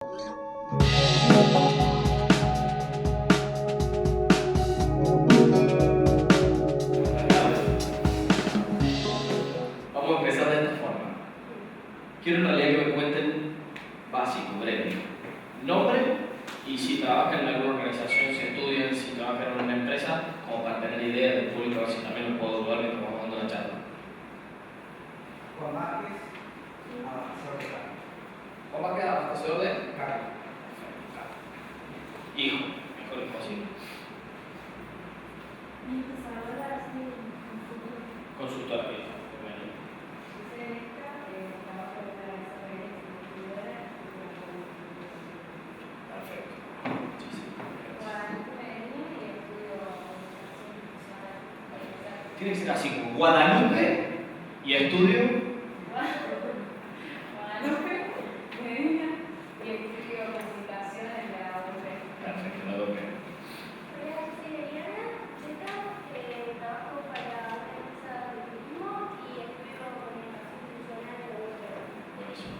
Vamos a empezar de esta forma. Quiero en realidad que me cuenten básico, breve. Nombre y si trabajan en alguna organización, si estudian, si trabajan en una empresa, como para tener idea del público, a ver si también lo puedo ayudar mientras vamos dando la charla. Juan Márquez, Soledad. ¿Cómo va a quedar? ¿Profesor de? Carlos. Hijo, mejor imposible. Consultora. Perfecto. Tiene que ser así como Guadalupe y estudio. Perfecto, la doble. Buenísimo.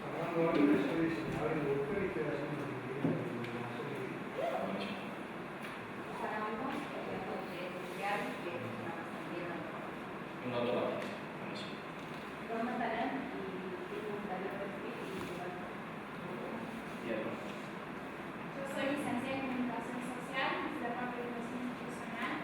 Armando Álvarez, soy diseñador industrial y estoy haciendo ingeniería de comunicación y Buenísimo. Un otro bastante. Buenísimo. Bien. Yo soy licenciada en Comunicación Social, hice la parte de educación institucional,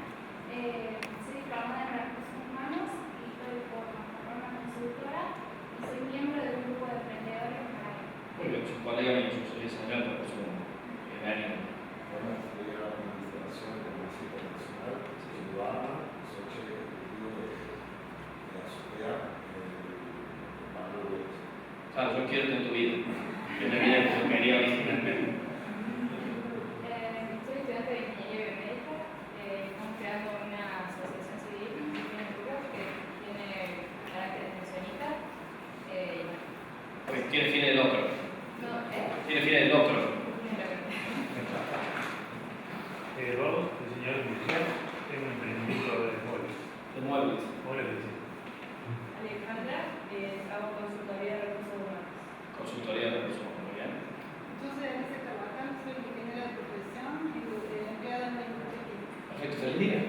soy diplomada en recursos humanos y estoy por una consultora y soy miembro de un grupo de emprendedores en Paraguay. Muy bien, sus colegas y sus licenciados por su ánimo. Bueno, estudié administración comercio internacional, soy cubana, soy chef ejecutivo de la sociedad Pablo Luis. Claro, yo quiero en tu vida. Que es la vida que yo quería originalmente. Soy estudiante de Ingeniería Biomédica, estamos creando una asociación civil en Honduras que tiene carácter extensionista. Pues tiene fines de lucro. No, Tiene fines de lucro. Rodos, diseñador industrial, tengo un emprendimiento de muebles. De muebles. Muebles, sí. Alejandra, hago consultoría de recursos humanos. Consultoría de recursos humanos. Muy bien. Yo soy Alicia Carvajal, soy ingeniera de profesión y empleada en la industria química. Perfecto, feliz día.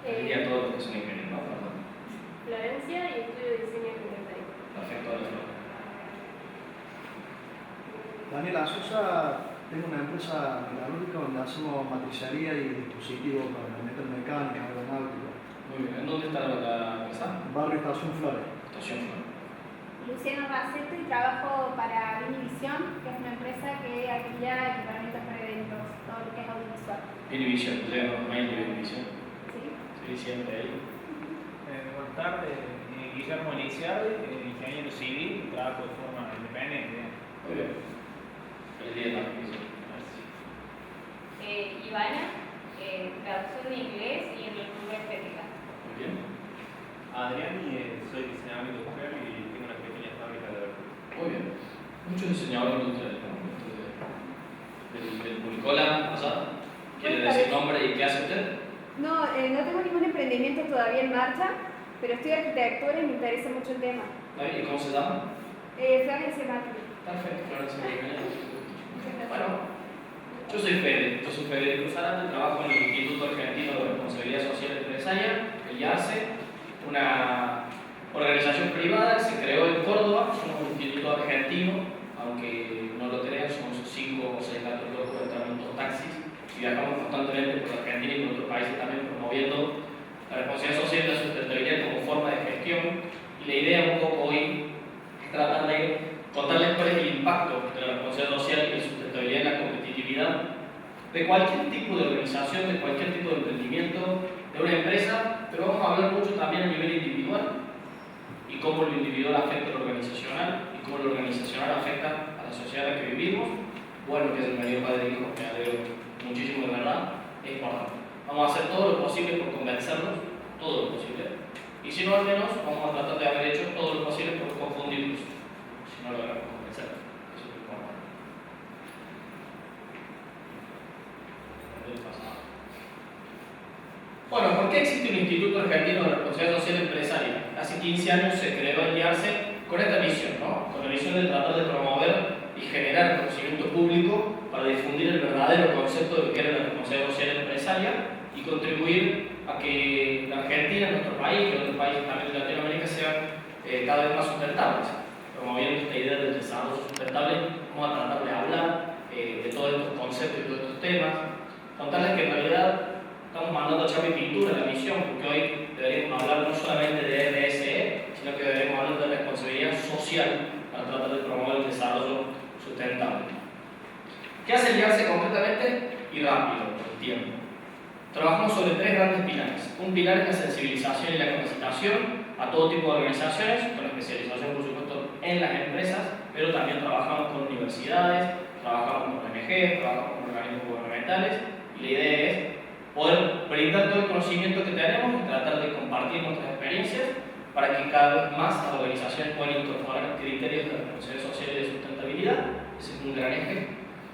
Feliz día a todos los que son ingenieros, ¿no? Perdón. Florencia y estudio diseño alimentario. Perfecto, Alejandro. Daniela Sosa, tengo una empresa metalúrgica donde hacemos matricería y dispositivos para metalmecánica, aeronáutica. Muy bien. ¿En dónde está la empresa? Barrio Estación Flores. Estación Flor. Luciano Raceto y trabajo para Vinivisión, que es una empresa que alquila equipamientos para eventos, todo lo que es audiovisual. Vinivisión, llega mail de Vinivisión. ¿Sí? Sí, siempre ahí. Buenas tardes, Guillermo Eliciardi, ingeniero civil, trabajo de forma independiente. Muy bien. Feliz día a la Vinivisión. Ivana, traducción de inglés y en la cultura estética. Muy bien. Adrián, soy diseñador industrial y tengo una pequeña fábrica de verdura. Muy bien. Muchos diseñadores industriales, ¿no? Del Puricola, pasado. ¿Quiere decir nombre y qué hace usted? No, no tengo ningún emprendimiento todavía en marcha, pero estudio arquitectura y me interesa mucho el tema. ¿Y cómo se llama? Florencia Marketing. Perfecto, Florencia Marketing. Bueno, yo soy Federico Zarate, trabajo en el Instituto Argentino de Responsabilidad Social Empresaria, el IARCE, una organización privada que se creó en Córdoba, somos un instituto argentino, aunque no lo crean, somos 5 o 6 gatos locos, entramos en 2 taxis y viajamos constantemente por Argentina y por otros países también promoviendo la responsabilidad social y la sustentabilidad como forma de gestión. Y la idea un poco hoy es tratar de contarles cuál es el impacto de la responsabilidad social y la sustentabilidad en la competitividad de cualquier tipo de organización, de cualquier tipo de emprendimiento, de una empresa, pero vamos a hablar mucho también a nivel individual y cómo lo individual afecta a lo organizacional y cómo lo organizacional afecta a la sociedad en la que vivimos. Bueno, que es el medio padre e hijo, me alegro muchísimo de verdad, es importante. Vamos a hacer todo lo posible por convencerlos, todo lo posible, y si no al menos vamos a tratar de haber hecho todo lo posible por confundirlos, si no logramos convencerlos. Eso es lo importante. Bueno, ¿por qué existe un Instituto Argentino de Responsabilidad Social Empresaria? Hace 15 años se creó el IARCE con esta misión, ¿no? Con la misión de tratar de promover generar conocimiento público para difundir el verdadero concepto de lo que era la responsabilidad social empresaria y contribuir a que la Argentina, nuestro país, y otros países también de Latinoamérica sean cada vez más sustentables. Promoviendo esta idea del desarrollo sustentable, vamos a tratar de hablar de todos estos conceptos y todos estos temas. Contarles que en realidad estamos mandando a chapa y pintura la misión, porque hoy deberíamos hablar no solamente de RSE, sino que deberíamos hablar de responsabilidad social para tratar de promover el desarrollo sustentable. ¿Qué hace el IARSE concretamente? Y rápido, por el tiempo. Trabajamos sobre 3 grandes pilares. Un pilar es la sensibilización y la capacitación a todo tipo de organizaciones, con especialización por supuesto en las empresas, pero también trabajamos con universidades, trabajamos con ONG, trabajamos con organismos gubernamentales, y la idea es poder brindar todo el conocimiento que tenemos y tratar de compartir nuestras experiencias para que cada vez más las organizaciones puedan incorporar criterios de responsabilidad social y de sustentabilidad. Ese es un gran eje.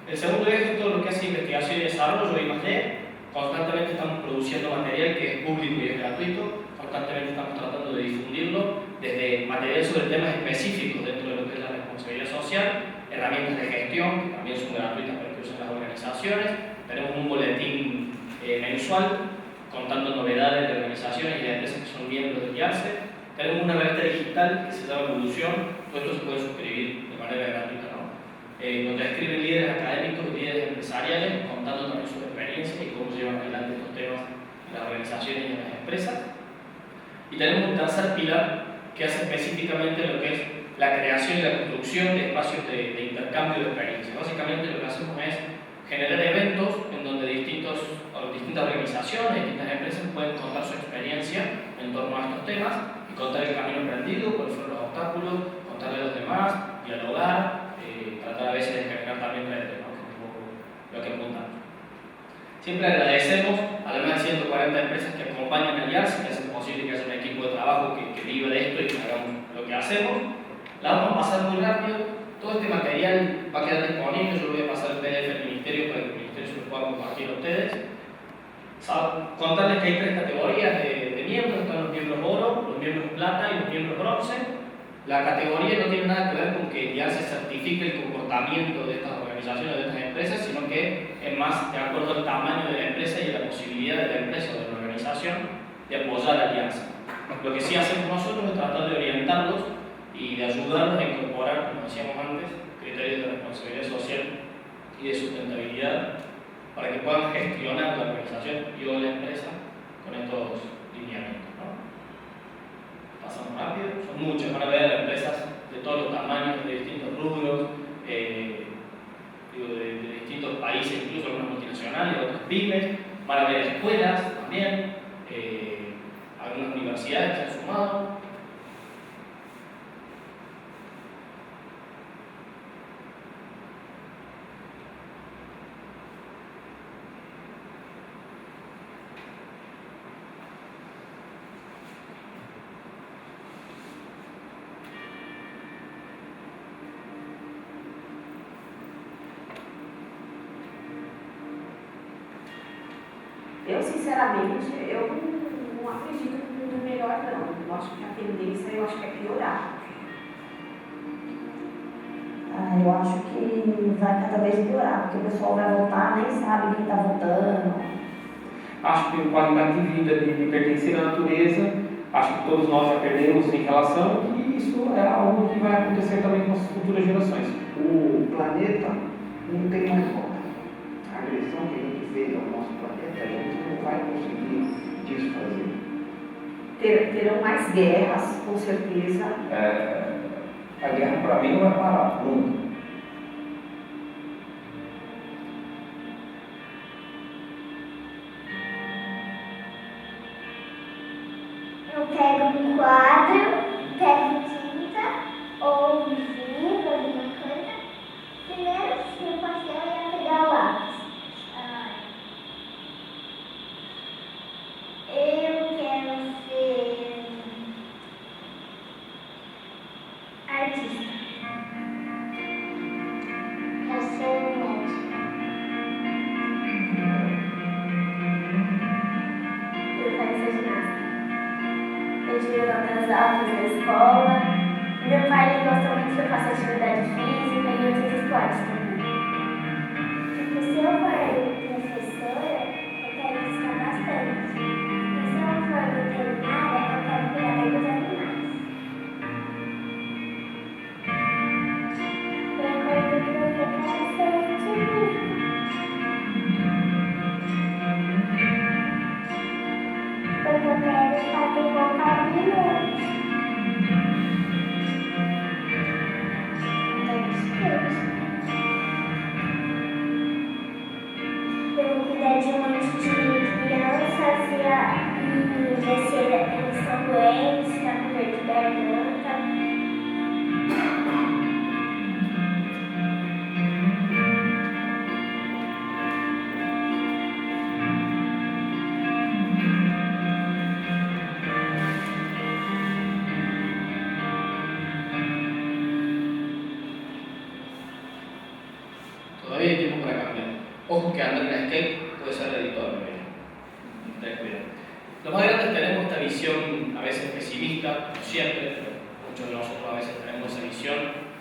El segundo eje es todo lo que hace investigación y desarrollo y +D. Constantemente estamos produciendo material que es público y es gratuito, constantemente estamos tratando de difundirlo, desde material sobre temas específicos dentro de lo que es la responsabilidad social, herramientas de gestión, que también son gratuitas para que usen las organizaciones. Tenemos un boletín mensual contando novedades de organizaciones y de empresas que son miembros del IARSE. Tenemos una revista digital que se llama Evolución, todo esto se puede suscribir de manera gratuita, ¿no? Donde escriben líderes académicos y líderes empresariales contando también sus experiencias y cómo llevan adelante estos temas en las organizaciones y en las empresas. Y tenemos un tercer pilar que hace específicamente lo que es la creación y la construcción de espacios de intercambio de experiencias. Básicamente lo que hacemos es generar eventos en donde distintas organizaciones, distintas empresas pueden contar su experiencia en torno a estos temas y contar el camino aprendido, cuáles fueron los obstáculos, contarle a los demás, dialogar, tratar a veces de generar también redes, ¿no? Que es un poco lo que apuntamos. Siempre agradecemos a las más de 140 empresas que acompañan al IARSE, que hacen posible que haya un equipo de trabajo que viva de esto y que hagamos lo que hacemos. La vamos a pasar muy rápido. Todo este material va a quedar disponible. Yo voy a pasar el PDF al Ministerio para que el Ministerio se lo pueda compartir a ustedes. Contarles que hay 3 categorías de miembros. Están los miembros oro, los miembros plata y los miembros bronce. La categoría no tiene nada que ver con que ya se certifique el comportamiento de estas organizaciones, de estas empresas, sino que es más de acuerdo al tamaño de la empresa y a la posibilidad de la empresa o de la organización de apoyar la alianza. Lo que sí hacemos nosotros es tratar de orientarlos y de ayudarlos a incorporar, como decíamos antes, criterios de responsabilidad social y de sustentabilidad para que puedan gestionar la organización y o la empresa con estos lineamientos, ¿no? Pasamos rápido, son muchas, van a ver empresas de todos los tamaños, de distintos rubros, de distintos países, incluso algunas multinacionales, otras pymes, van a ver escuelas también, algunas universidades que se han sumado. Eu, sinceramente, eu não acredito que o mundo melhor, não. Eu acho que a tendência, eu acho que é piorar. Eu acho que vai cada vez piorar, porque o pessoal vai votar, nem sabe quem está votando. Acho que qualidade de vida, de pertencer à natureza, acho que todos nós já perdemos em relação, e isso é algo que vai acontecer também com as futuras gerações. O planeta não tem mais volta. A agressão que a gente fez ao nosso planeta, a gente não vai conseguir desfazer. Terão mais guerras, com certeza. A guerra, para mim, não vai parar nunca. Eu pego um quadro, pego tinta ou um livro, alguma coisa. Primeiro, se eu passei, eu ia pegar o lápis. Eu quero ser artista. Quero ser médico. Eu quero ser ginasta. Eu tiro notas altas na escola. Meu pai ele gosta muito que eu faça atividade física e outros esportes ver se eles estão doentes, está com dor de garganta. Todavía hay tiempo para cambiar. Ojo que andar en skate puede ser redituable. Ten cuidado. Los más grandes tenemos esta visión a veces pesimista, no siempre, pero muchos de nosotros a veces tenemos esa visión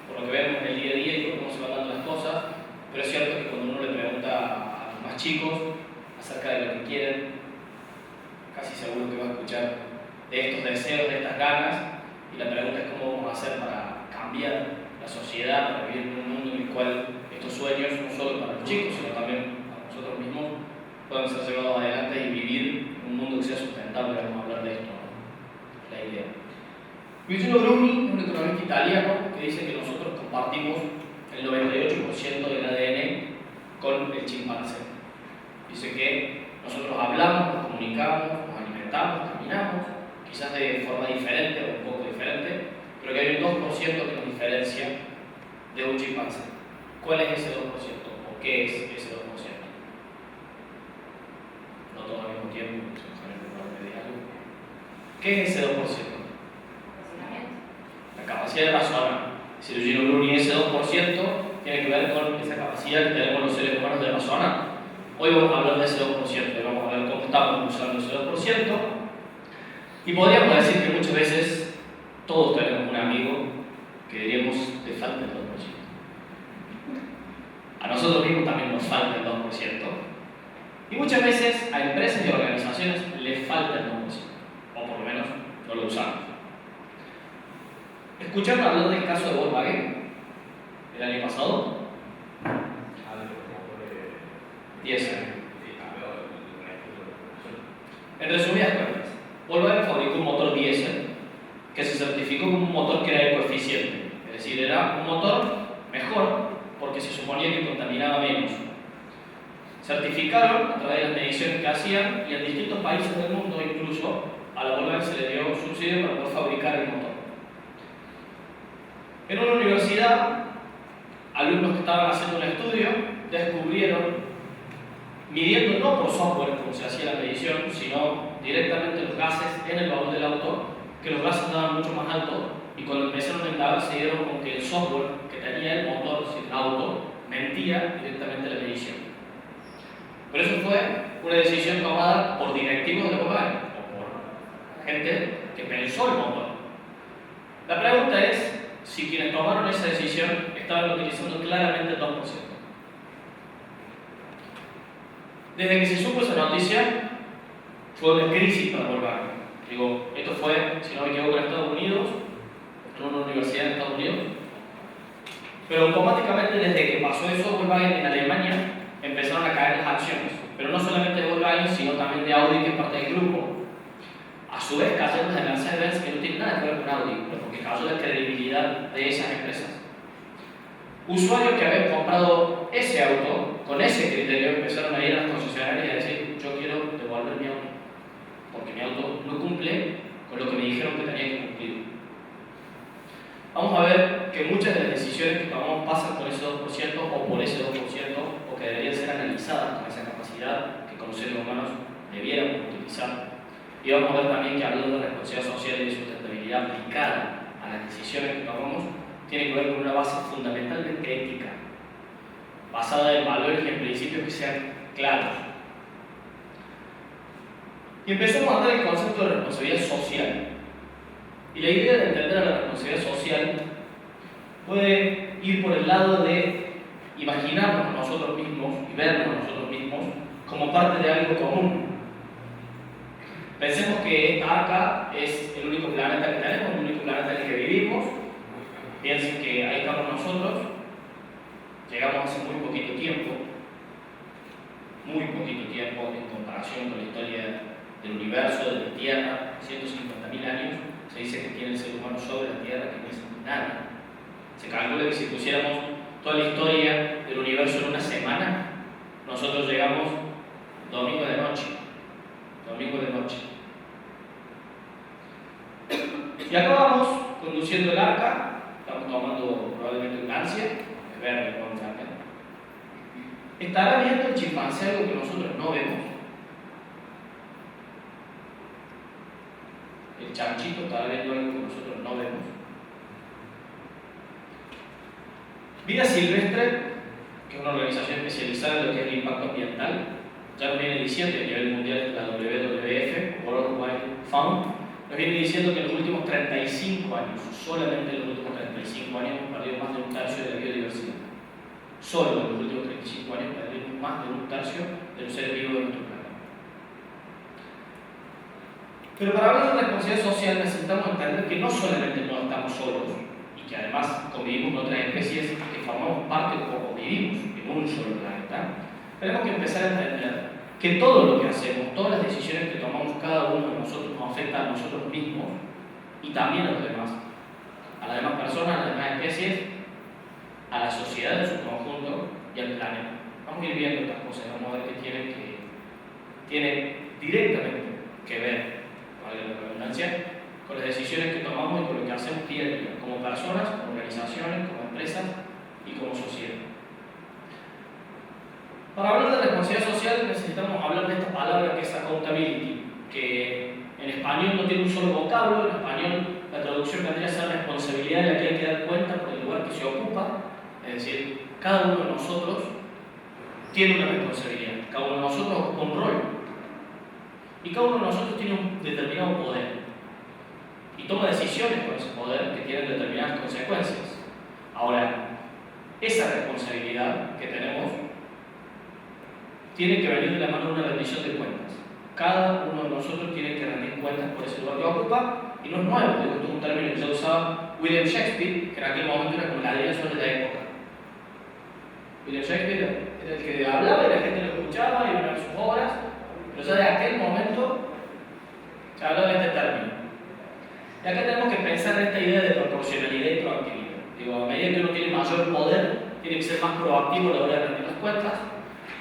por lo que vemos en el día a día y por cómo se van dando las cosas, pero es cierto que cuando uno le pregunta a los más chicos acerca de lo que quieren, casi seguro que va a escuchar de estos deseos, de estas ganas, y la pregunta es cómo vamos a hacer para cambiar la sociedad, para vivir en un mundo en el cual estos sueños, no solo para los chicos, sino también para nosotros mismos, puedan ser llevados adelante y vivir en un mundo que sea sustentable. Vamos a hablar de esto, ¿no? La idea. Luigi Bruni es un economista italiano que dice que nosotros compartimos el 98% del ADN con el chimpancé. Dice que nosotros hablamos, nos comunicamos, nos alimentamos, caminamos, quizás de forma diferente o un poco diferente, pero que hay un 2% que nos diferencia de un chimpancé. ¿Cuál es ese 2%? ¿O qué es ese 2%? No todo al mismo tiempo, ¿qué es ese 2%? La capacidad de razonar. Si Luigi Bruni, ese 2% tiene que ver con esa capacidad que tenemos los seres humanos de razonar. Hoy vamos a hablar de ese 2%, vamos a ver cómo estamos usando ese 2%. Y podríamos decir que muchas veces todos tenemos un amigo que diríamos le falta el 2%. A nosotros mismos también nos falta el 2%. Y muchas veces a empresas y organizaciones les falta el 2%, o por lo menos no lo usamos. ¿Escucharon hablar del caso de Volkswagen el año pasado? Diesel. En resumidas cuentas, Volkswagen fabricó un motor diésel que se certificó como un motor que era ecoeficiente, es decir, era un motor mejor porque se suponía que contaminaba menos. Certificaron a través de las mediciones que hacían y en distintos países del mundo incluso a la Volkswagen se le dio subsidio para poder fabricar el motor. En una universidad, alumnos que estaban haciendo un estudio descubrieron, midiendo no por software como se hacía la medición, sino directamente los gases en el baúl del auto, que los gases andaban mucho más alto, y cuando empezaron a indagar se dieron con que el software que tenía el motor, el auto, mentía directamente la medición. Pero eso fue una decisión tomada por directivos de Volkswagen o por gente que pensó el motor. La pregunta es si quienes tomaron esa decisión estaban utilizando claramente el 2%. Desde que se supo esa noticia, fue una crisis para Volkswagen. Digo, esto fue, si no me equivoco, en Estados Unidos, en una universidad en Estados Unidos. Pero automáticamente, desde que pasó eso, Volkswagen en Alemania empezaron a caer las acciones. Pero no solamente de Volkswagen, sino también de Audi, que es parte del grupo. A su vez, cayeron de Mercedes, que no tiene nada que ver con Audi, pero porque cayó la credibilidad de esas empresas. Usuarios que habían comprado ese auto, con ese criterio, empezaron a ir a las concesionarias y a decir: yo quiero devolver mi auto, porque mi auto no cumple con lo que me dijeron que tenía que cumplir. Vamos a ver que muchas de las decisiones que tomamos pasan por ese 2% o por ese 2%, o que deberían ser analizadas con esa capacidad que como seres humanos debiéramos utilizar. Y vamos a ver también que hablando de responsabilidad social y de sustentabilidad aplicada a las decisiones que tomamos, tiene que ver con una base fundamentalmente ética, basada en valores y en principios que sean claros. Y empezamos a dar el concepto de responsabilidad social. Y la idea de entender a la responsabilidad social puede ir por el lado de imaginarnos a nosotros mismos y vernos a nosotros mismos como parte de algo común. Pensemos que esta Arca es el único planeta que tenemos, el único planeta en el que vivimos. Piensen que ahí estamos nosotros, llegamos hace muy poquito tiempo en comparación con la historia del universo, de la Tierra, 150.000 años. Se dice que tiene el ser humano sobre la Tierra, que no es nada. Se calcula que si pusiéramos toda la historia del universo en una semana, nosotros llegamos domingo de noche. Y acá vamos conduciendo el arca, estamos tomando probablemente un ansia, es verde con carne. ¿Estará viendo el chimpancé algo que nosotros no vemos? ¿El chanchito estará viendo algo que nosotros no vemos? Vida Silvestre, que es una organización especializada en lo que es el impacto ambiental, ya nos viene diciendo a nivel mundial, la WWF, World Wildlife Fund, nos viene diciendo que en los últimos 35 años, solamente en los últimos 35 años, hemos perdido más de un tercio de la biodiversidad. Solo en los últimos 35 años perdimos más de un tercio de los seres vivos de nuestro planeta. Pero para hablar de responsabilidad social necesitamos entender que no solamente no estamos solos, y que además convivimos con otras especies que formamos parte o vivimos en un solo planeta, tenemos que empezar a entender que todo lo que hacemos, todas las decisiones que tomamos cada uno de nosotros nos afecta a nosotros mismos y también a los demás, a las demás personas, a las demás especies, a la sociedad en su conjunto y al planeta. Vamos a ir viendo estas cosas, vamos a ver qué tienen directamente que ver, valga la redundancia, con las decisiones que tomamos y con lo que hacemos día a día, como personas, como organizaciones, como empresas y como sociedad. Para hablar de responsabilidad social necesitamos hablar de esta palabra que es accountability, que en español no tiene un solo vocablo, en español la traducción vendría a ser responsabilidad de la que hay que dar cuenta por el lugar que se ocupa, es decir, cada uno de nosotros tiene una responsabilidad, cada uno de nosotros ocupa un rol y cada uno de nosotros tiene un determinado poder y toma decisiones con ese poder que tienen determinadas consecuencias. Ahora, esa responsabilidad que tenemos tiene que venir de la mano de una rendición de cuentas. Cada uno de nosotros tiene que rendir cuentas por ese lugar que ocupa, y no es nuevo, esto es un término que ya usaba William Shakespeare, que en aquel momento era como la dirección de la época. William Shakespeare era el que hablaba y la gente lo escuchaba y veía sus obras, pero ya de aquel momento se hablaba de este término. Y acá tenemos que pensar en esta idea de proporcionalidad y proactividad. Digo, a medida que uno tiene mayor poder, tiene que ser más proactivo a la hora de rendir las cuentas.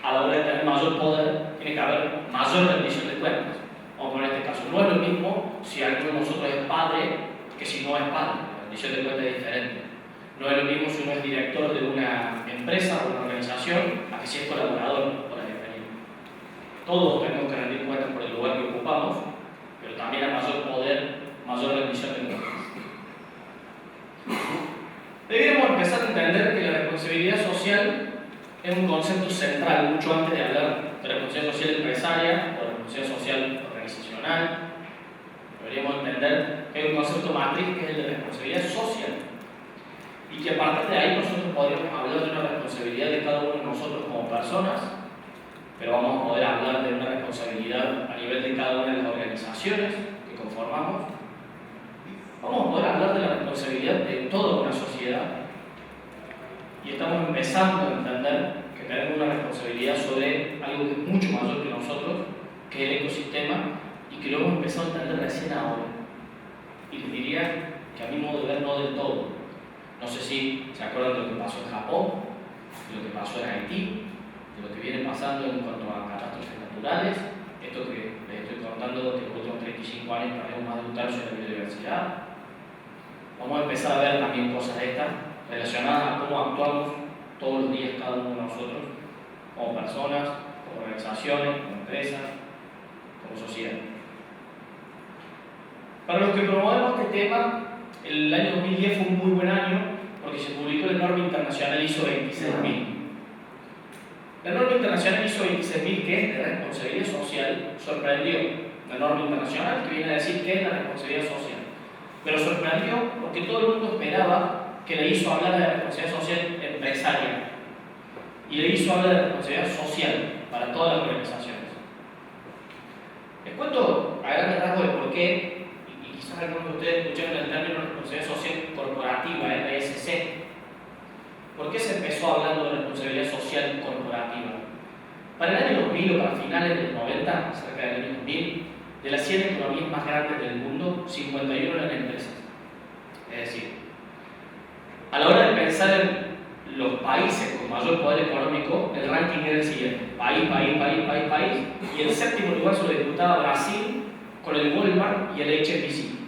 A la hora de tener mayor poder, tiene que haber mayor rendición de cuentas. Vamos a poner este caso. No es lo mismo si alguno de nosotros es padre que si no es padre. La rendición de cuentas es diferente. No es lo mismo si uno es director de una empresa o una organización a que si es colaborador o la bienvenida. Todos tenemos que rendir cuentas por el lugar que ocupamos, pero también a mayor poder, mayor rendición de cuentas. Deberíamos empezar a entender que la responsabilidad social es un concepto central, mucho antes de hablar de responsabilidad social empresaria o de responsabilidad social organizacional. Deberíamos entender que hay un concepto matriz que es el de responsabilidad social y que a partir de ahí nosotros podríamos hablar de una responsabilidad de cada uno de nosotros como personas, pero vamos a poder hablar de una responsabilidad a nivel de cada una de las organizaciones que conformamos. Vamos a poder hablar de la responsabilidad de toda una sociedad. Y estamos empezando a entender que tenemos una responsabilidad sobre algo que es mucho mayor que nosotros, que es el ecosistema, y que lo hemos empezado a entender recién ahora. Y les diría que a mi modo de ver no del todo. No sé si se acuerdan de lo que pasó en Japón, de lo que pasó en Haití, de lo que viene pasando en cuanto a catástrofes naturales, esto que les estoy contando que en los últimos 35 años perdemos más de un tercio de la biodiversidad. Vamos a empezar a ver también cosas de estas relacionadas a cómo actuamos todos los días cada uno de nosotros, como personas, como organizaciones, como empresas, como sociedad. Para los que promovemos este tema, el año 2010 fue un muy buen año porque se publicó la norma internacional ISO 26000. La norma internacional ISO 26000, que es de responsabilidad social, sorprendió. La norma internacional que viene a decir qué es la responsabilidad social. Pero sorprendió porque todo el mundo esperaba que la ISO hablara de responsabilidad social empresarial y la ISO habla de responsabilidad social para todas las organizaciones. Les cuento a grandes rasgos de por qué, y quizás algunos de ustedes escucharon el término responsabilidad social corporativa, RSC. ¿Por qué se empezó hablando de responsabilidad social corporativa? Para el año 2000 o para finales de los 90, cerca del año 2000, de las 100 economías más grandes del mundo, 51 eran empresas. Es decir, a la hora de pensar en los países con mayor poder económico, el ranking era el siguiente: país, y el séptimo lugar se lo disputaba Brasil con el Walmart y el HSBC.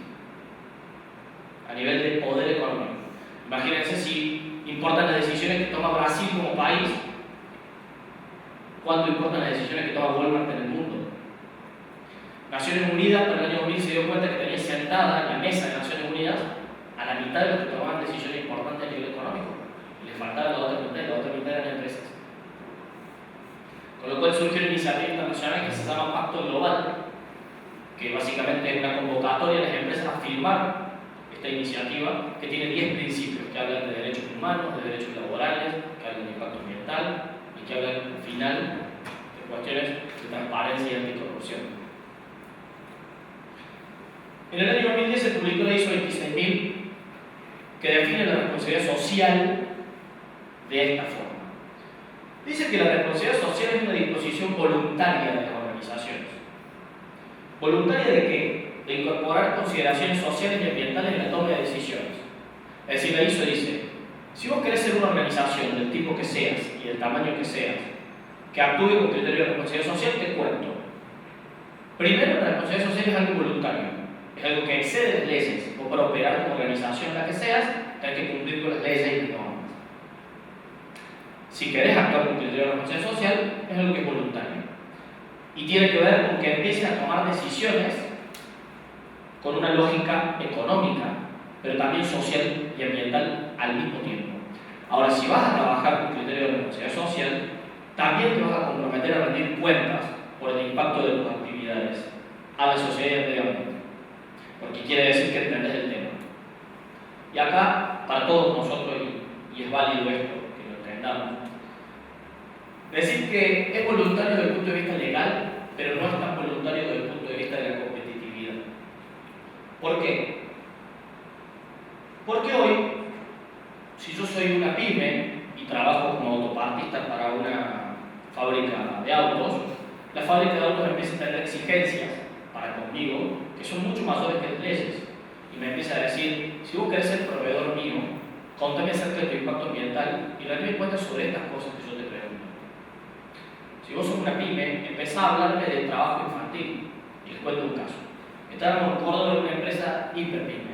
a nivel de poder económico. Imagínense si importan las decisiones que toma Brasil como país, ¿cuánto importan las decisiones que toma Walmart en el mundo? Naciones Unidas para el año 2000 se dio cuenta que tenía sentada en la mesa de Naciones Unidas a la mitad de los que tomaban decisiones importantes a nivel económico. Y le faltaba la otra mitad eran empresas. Con lo cual surgió una iniciativa internacional que se llama Pacto Global, que básicamente es una convocatoria a las empresas a firmar esta iniciativa que tiene 10 principios que hablan de derechos humanos, de derechos laborales, que hablan de impacto ambiental y que hablan al final de cuestiones de transparencia y anticorrupción. En el año 2010 se publicó la ISO 26000 que define la responsabilidad social de esta forma. Dice que la responsabilidad social es una disposición voluntaria de las organizaciones. ¿Voluntaria de qué? De incorporar consideraciones sociales y ambientales en la toma de decisiones. Es decir, la ISO dice, si vos querés ser una organización del tipo que seas y del tamaño que seas, que actúe con criterio de responsabilidad social, te cuento. Primero, la responsabilidad social es algo voluntario. Es algo que excede las leyes. Vos para operar como organización en la que seas, tenés que cumplir con las leyes y las normas. Si querés actuar con criterio de responsabilidad social, es algo que es voluntario. Y tiene que ver con que empieces a tomar decisiones con una lógica económica, pero también social y ambiental al mismo tiempo. Ahora, si vas a trabajar con criterio de responsabilidad social, también te vas a comprometer a rendir cuentas por el impacto de tus actividades a la sociedad y al medio ambiente. Porque quiere decir que entendés el tema. Y acá, para todos nosotros, y es válido esto, que lo entendamos, decir que es voluntario desde el punto de vista legal, pero no es tan voluntario desde el punto de vista de la competitividad. ¿Por qué? Porque hoy, si yo soy una pyme y trabajo como autopartista para una fábrica de autos, la fábrica de autos empieza a tener exigencias para conmigo que son mucho mayores que las leyes. Y me empieza a decir, si vos querés ser proveedor mío, contame acerca de tu impacto ambiental y rendime cuentas sobre estas cosas que yo te pregunto. Si vos sos una pyme, empezá a hablarme del trabajo infantil. Y les cuento un caso. Estábamos en Córdoba en una empresa hiperpyme,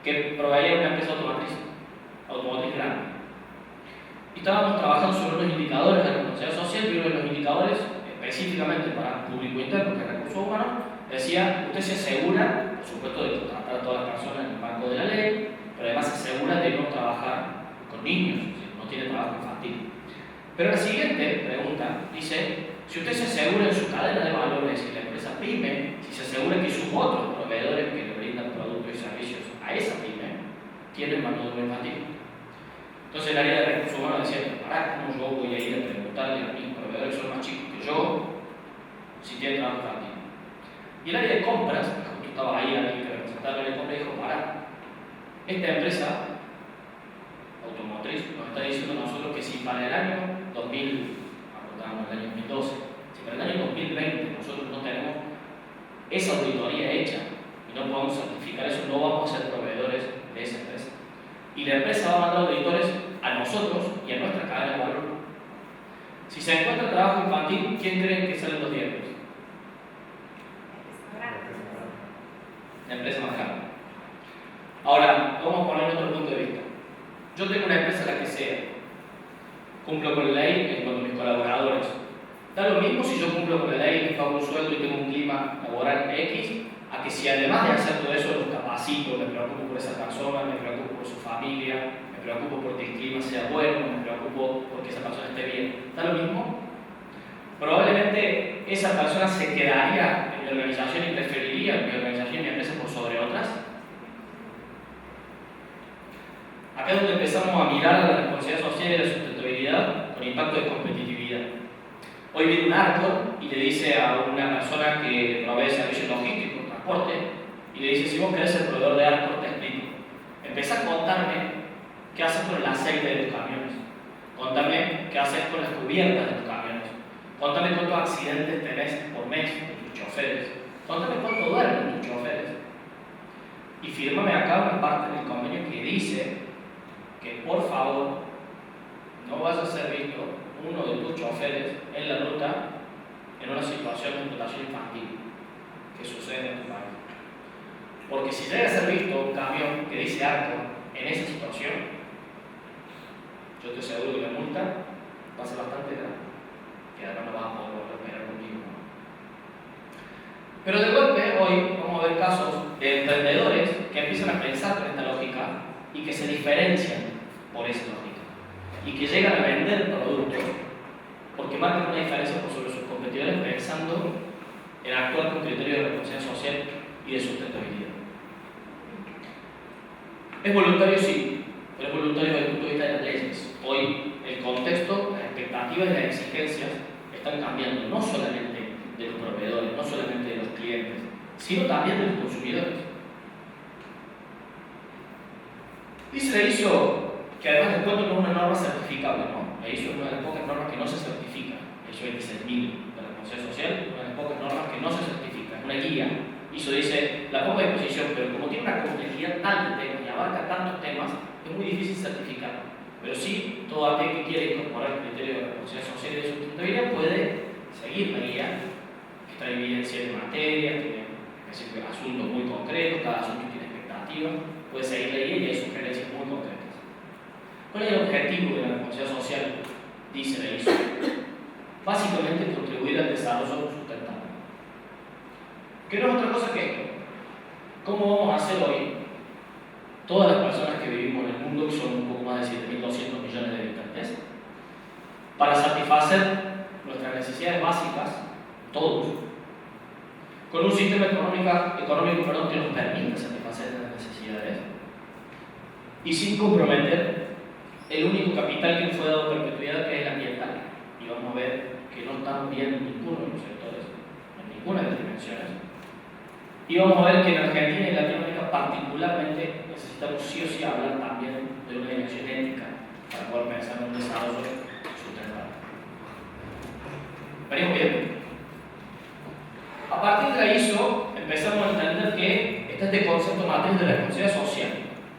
que proveía una empresa automotriz grande. Y estábamos trabajando sobre unos indicadores de responsabilidad social, y uno de los indicadores, específicamente para público interno, que es recursos humanos, decía, usted se asegura, por supuesto, de contratar a todas las personas en el marco de la ley, pero además se asegura de no trabajar con niños, no tiene trabajo infantil. Pero la siguiente pregunta dice, si usted se asegura en su cadena de valores y la empresa pyme, si se asegura que sus otros proveedores que le brindan productos y servicios a esa pyme tienen mano de obra infantil. Entonces el área de recursos humanos decía, ¿para cómo yo voy a ir a preguntarle a mis proveedores que son más chicos que yo si tienen trabajo infantil? Y el área de compras, justo estaba ahí alguien que representaba el área de compras y dijo, esta empresa automotriz nos está diciendo a nosotros que si para el año 2000, acordamos el año 2012, si para el año 2020 nosotros no tenemos esa auditoría hecha y no podemos certificar eso, no vamos a ser proveedores de esa empresa. Y la empresa va a mandar auditores a nosotros y a nuestra cadena de valor. Si se encuentra trabajo infantil, ¿quién cree que salen los dientes? La empresa más grande. Ahora, vamos a poner otro punto de vista. Yo tengo una empresa la que sea, cumplo con la ley en cuanto a mis colaboradores. Da lo mismo si yo cumplo con la ley, les pago un sueldo y tengo un clima laboral X, a que si además de hacer todo eso los capacito, me preocupo por esa persona, me preocupo por su familia, me preocupo porque el clima sea bueno, me preocupo porque esa persona esté bien. Da lo mismo. Probablemente esa persona se quedaría en mi organización y preferiría mi organización y mi empresa por sobre otras. Acá es donde empezamos a mirar a la responsabilidad social y la sustentabilidad con impacto de competitividad. Hoy viene un Arcor y le dice a una persona que provee servicios logísticos, transporte, y le dice, si vos querés ser proveedor de Arcor, te explico. Empezá a contarme qué haces con el aceite de tus camiones. Contame qué haces con las cubiertas de tus camiones. Contame cuántos accidentes tenés por mes con tus choferes. Contame cuánto duermen tus choferes. Y fírmame acá una parte del convenio que dice que por favor no vas a ser visto uno de tus choferes en la ruta en una situación de explotación infantil que sucede en tu país. Porque si llega a ser visto un camión que dice alto en esa situación, yo estoy seguro que la multa va a ser bastante grande, que además no vas a poder volver a operar conmigo. Pero de golpe, hoy vamos a ver casos de emprendedores que empiezan a pensar con esta lógica y que se diferencian por esa lógica y que llegan a vender productos porque marcan una diferencia por sobre sus competidores pensando en actuar con criterios de responsabilidad social y de sustentabilidad. Es voluntario, sí, pero es voluntario desde el punto de vista de las leyes. Hoy el contexto, las expectativas y las exigencias están cambiando, no solamente de los proveedores, no solamente de los clientes, sino también de los consumidores. Dice la ISO que además de cuento no es una norma certificable, ¿no? La ISO es una de las pocas normas que no se certifica. La ISO 26000 de la responsabilidad social es una de las pocas normas que no se certifica, es una guía. ISO dice, la pongo a disposición, pero como tiene una complejidad tal de temas y abarca tantos temas, es muy difícil certificarlo. Pero sí, todo aquel que quiera incorporar el criterio de responsabilidad social y de sustentabilidad puede seguir la guía, que está dividida en 7 materias, tiene asuntos muy concretos, cada asunto tiene expectativas, puede seguir la guía y hay sugerencias muy concretas. ¿Cuál es el objetivo de la responsabilidad social? Dice la ISO. Básicamente contribuir al desarrollo sustentable. ¿Qué no es otra cosa que esto? ¿Cómo vamos a hacer hoy, todas las personas que vivimos en el mundo, que son un poco más de 7.200 millones de habitantes, para satisfacer nuestras necesidades básicas, todos, con un sistema económico que nos permita satisfacer las necesidades y sin comprometer el único capital que nos fue dado perpetuidad, que es el ambiental? Y vamos a ver que no estamos bien en ninguno de los sectores, en ninguna de las dimensiones. Y vamos a ver que en Argentina y Latinoamérica particularmente necesitamos sí o sí hablar también de una dimensión ética para poder pensar en un desarrollo sustentable. ¿Venimos bien? A partir de la ISO empezamos a entender que está este concepto matriz de responsabilidad social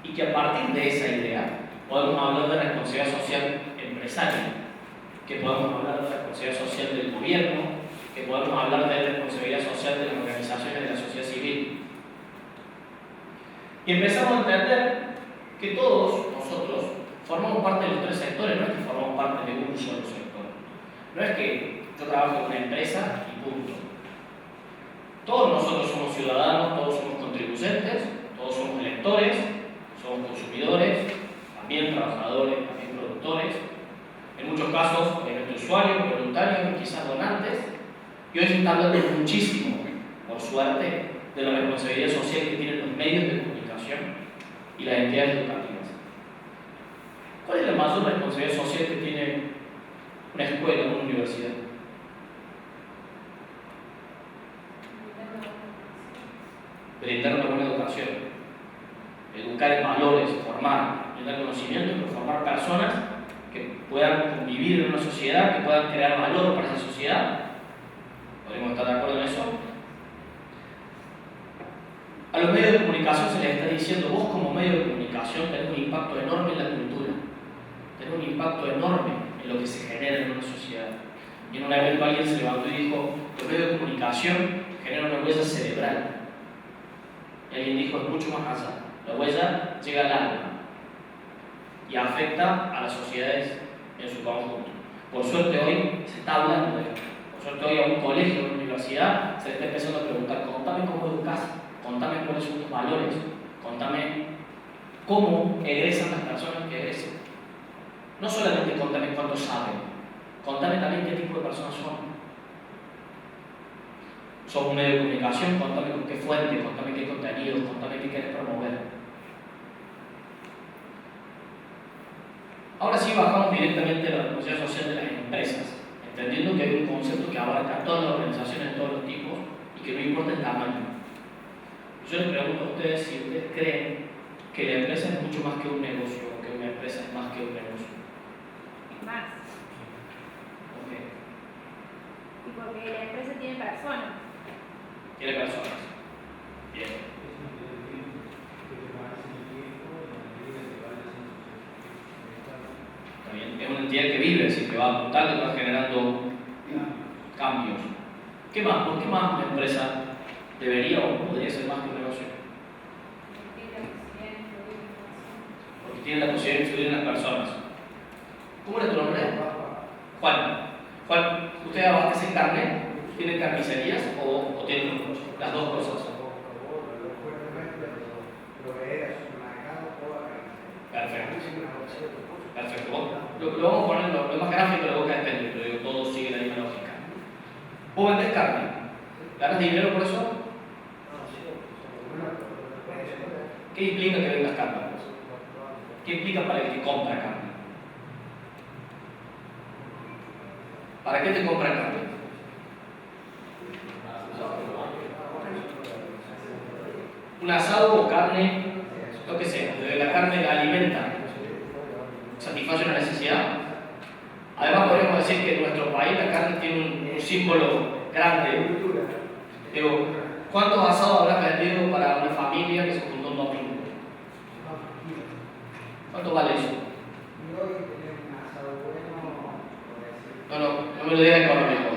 y que a partir de esa idea podemos hablar de responsabilidad social empresaria, que podemos hablar de responsabilidad social del gobierno, que podemos hablar de responsabilidad social de las organizaciones de la sociedad civil. Y empezamos a entender que todos nosotros formamos parte de los 3 sectores, no es que formamos parte de un solo sector. No es que yo trabajo en una empresa y punto. Todos nosotros somos ciudadanos, todos somos contribuyentes, todos somos electores, somos consumidores, también trabajadores, también productores, en muchos casos usuarios, voluntarios, quizás donantes, y hoy se está hablando muchísimo, por suerte, de la responsabilidad social que tienen los medios de comunicación y las entidades educativas. ¿Cuál es la mayor responsabilidad social que tiene una escuela o una universidad? Brindar una buena educación, educar en valores, formar, brindar conocimiento, pero formar personas que puedan convivir en una sociedad, que puedan crear valor para esa sociedad. ¿Podemos estar de acuerdo en eso? A los medios de comunicación se les está diciendo, vos como medio de comunicación tenés un impacto enorme en la cultura, tenés un impacto enorme en lo que se genera en una sociedad. Y en un evento alguien se levantó y dijo, los medios de comunicación generan una huella cerebral. Y alguien dijo, es mucho más allá. La huella llega al alma y afecta a las sociedades en su conjunto. Por suerte hoy se está hablando de esto. Por suerte hoy a un colegio, a una universidad, se le está empezando a preguntar, contame cómo educás, contame cuáles son tus valores, contame cómo egresan las personas que egresan. No solamente contame cuánto saben, contame también qué tipo de personas son. Sos un medio de comunicación, contame con qué fuente, contame qué contenido, contame qué querés promover. Ahora sí bajamos directamente a la responsabilidad social de las empresas, entendiendo que hay un concepto que abarca todas las organizaciones de todos los tipos y que no importa el tamaño. Yo les pregunto a ustedes si ustedes creen que la empresa es mucho más que un negocio o que una empresa es más que un negocio. Más. ¿Por qué? Y porque la empresa tiene personas. Tiene personas. Bien. También es una entidad que vive, es decir, que va apuntando y va generando cambios. ¿Qué más? ¿Por qué más una empresa debería o podría ser más que un negocio? tienen la posibilidad de influir en las personas. ¿Cómo era tu nombre? Juan. Juan, ¿ustedes abastecen carne? ¿Tienen carnicerías o tienen las dos cosas? Perfecto. Lo vamos a poner lo más gráfico de la boca depende, pero digo, todo sigue la misma lógica. ¿Vos vendés carne? ¿Ganas dinero por eso? ¿Qué implica que vendas carne? ¿Qué implica para el que compra carne? ¿Para qué te compra carne? Un asado o carne, lo que sea, la carne la alimenta, satisface una necesidad. Además podríamos decir que en nuestro país la carne tiene un símbolo grande. Digo, ¿cuántos asados habrás vendido para una familia que se juntó un domingo? ¿Cuánto vale eso? No me lo digas económico.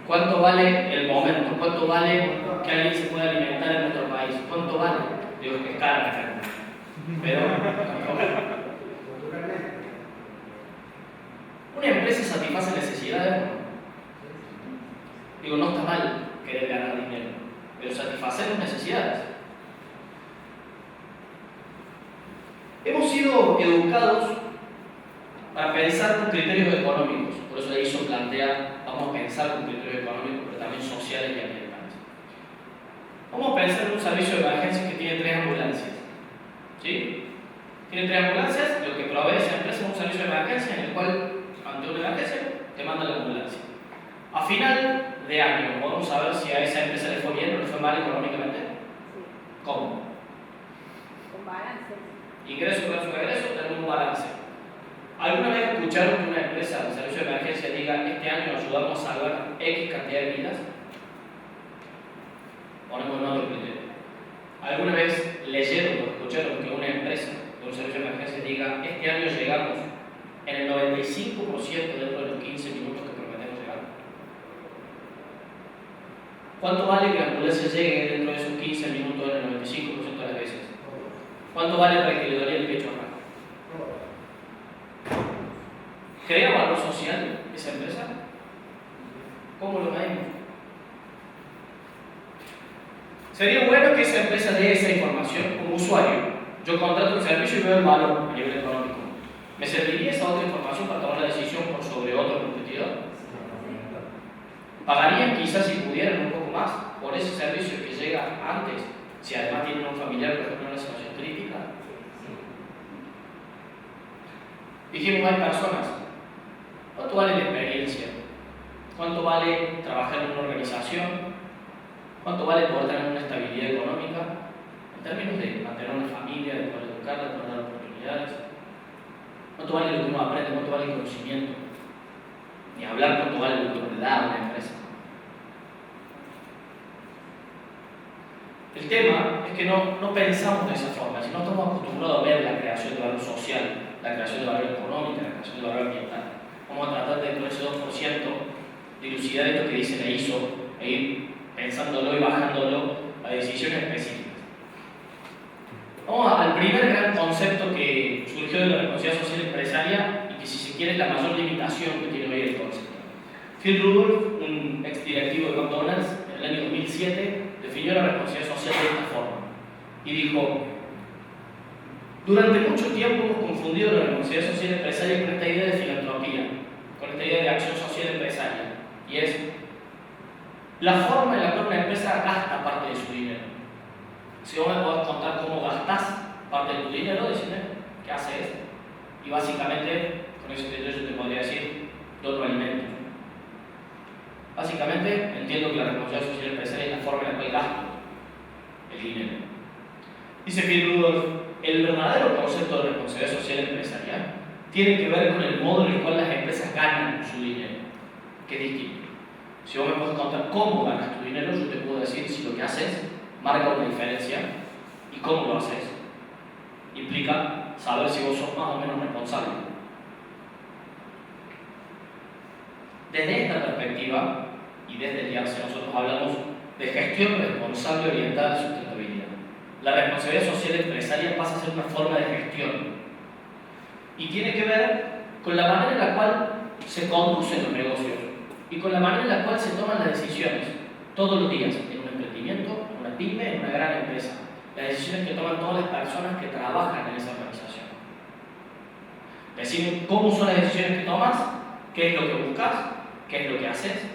¿Cuánto vale el momento? ¿Cuánto vale que alguien se pueda alimentar en nuestro país? ¿Cuánto vale? Digo, que es cara la carne. Pero, ¿una empresa satisface necesidades? Digo, no está mal querer ganar dinero, pero satisfacer necesidades. Hemos sido educados para pensar con criterios económicos, por eso Edison plantea, vamos a pensar con criterios económicos, pero también sociales y ambientales. Vamos a pensar en un servicio de emergencia que tiene 3 ambulancias. ¿Sí? Tiene 3 ambulancias, lo que provee esa empresa es un servicio de emergencia en el cual, ante una emergencia, te manda la ambulancia. A final de año, ¿podemos saber si a esa empresa le fue bien o le fue mal económicamente? ¿Cómo? Con balance. Ingreso versus egreso, tenemos un balance. ¿Alguna vez escucharon que una empresa de servicio de emergencia diga este año ayudamos a salvar X cantidad de vidas? Ponemos en otro criterio. ¿Alguna vez leyeron o escucharon que una empresa de un servicio de emergencia diga este año llegamos en el 95% dentro de los 15 minutos que prometemos llegar? ¿Cuánto vale que la ambulancia llegue dentro de esos 15 minutos en el 95% de las veces? ¿Cuánto vale para que le duele el pecho acá? ¿Crea valor social esa empresa? ¿Cómo lo medimos? Sería bueno que esa empresa dé esa información como usuario. Yo contrato el servicio y veo el valor a nivel económico. ¿Me serviría esa otra información para tomar la decisión por sobre otro competidor? ¿Pagarían quizás si pudieran un poco más por ese servicio que llega antes, si además tienen un familiar por ejemplo en una situación crítica? Dijimos, hay personas. ¿Cuánto vale la experiencia? ¿Cuánto vale trabajar en una organización? ¿Cuánto vale poder tener una estabilidad económica? En términos de mantener una familia, de poder educarla, de poder dar oportunidades. ¿Cuánto vale lo que uno aprende? ¿Cuánto vale el conocimiento? Ni hablar cuánto vale lo que uno le da a una empresa. El tema es que no pensamos de esa forma, sino estamos acostumbrados a ver la creación de valor social, la creación de valor económico, la creación de valor ambiental. Vamos a tratar dentro de ese 2% de dilucidar esto que dice la ISO e ir pensándolo y bajándolo a decisiones específicas. Vamos al primer gran concepto que surgió de la responsabilidad social empresaria y que si se quiere es la mayor limitación que tiene hoy el concepto. Phil Rudolph, un exdirectivo de McDonald's, en el año 2007 definió la responsabilidad social de esta forma y dijo: durante mucho tiempo hemos confundido la responsabilidad social empresaria con esta idea de filantropía, con esta idea de acción social empresaria, y es la forma en la cual una empresa gasta parte de su dinero. Si vos me podés contar cómo gastás parte de tu dinero, decime qué haces. Y básicamente, con ese criterio yo te podría decir, dono alimentos. Básicamente, entiendo que la responsabilidad social empresaria es la forma en la cual gasto el dinero. Dice Phil Rudolph, el verdadero concepto de responsabilidad social empresarial tiene que ver con el modo en el cual las empresas ganan su dinero, que es distinto. Si vos me podés contar cómo ganas tu dinero, yo te puedo decir si lo que haces marca una diferencia y cómo lo haces. Implica saber si vos sos más o menos responsable. Desde esta perspectiva y desde el IARSE nosotros hablamos de gestión responsable orientada a la sustentabilidad. La responsabilidad social empresaria pasa a ser una forma de gestión y tiene que ver con la manera en la cual se conducen los negocios y con la manera en la cual se toman las decisiones todos los días en un emprendimiento, en una pyme, en una gran empresa. Las decisiones que toman todas las personas que trabajan en esa organización. Deciden cómo son las decisiones que tomas, qué es lo que buscas, qué es lo que haces,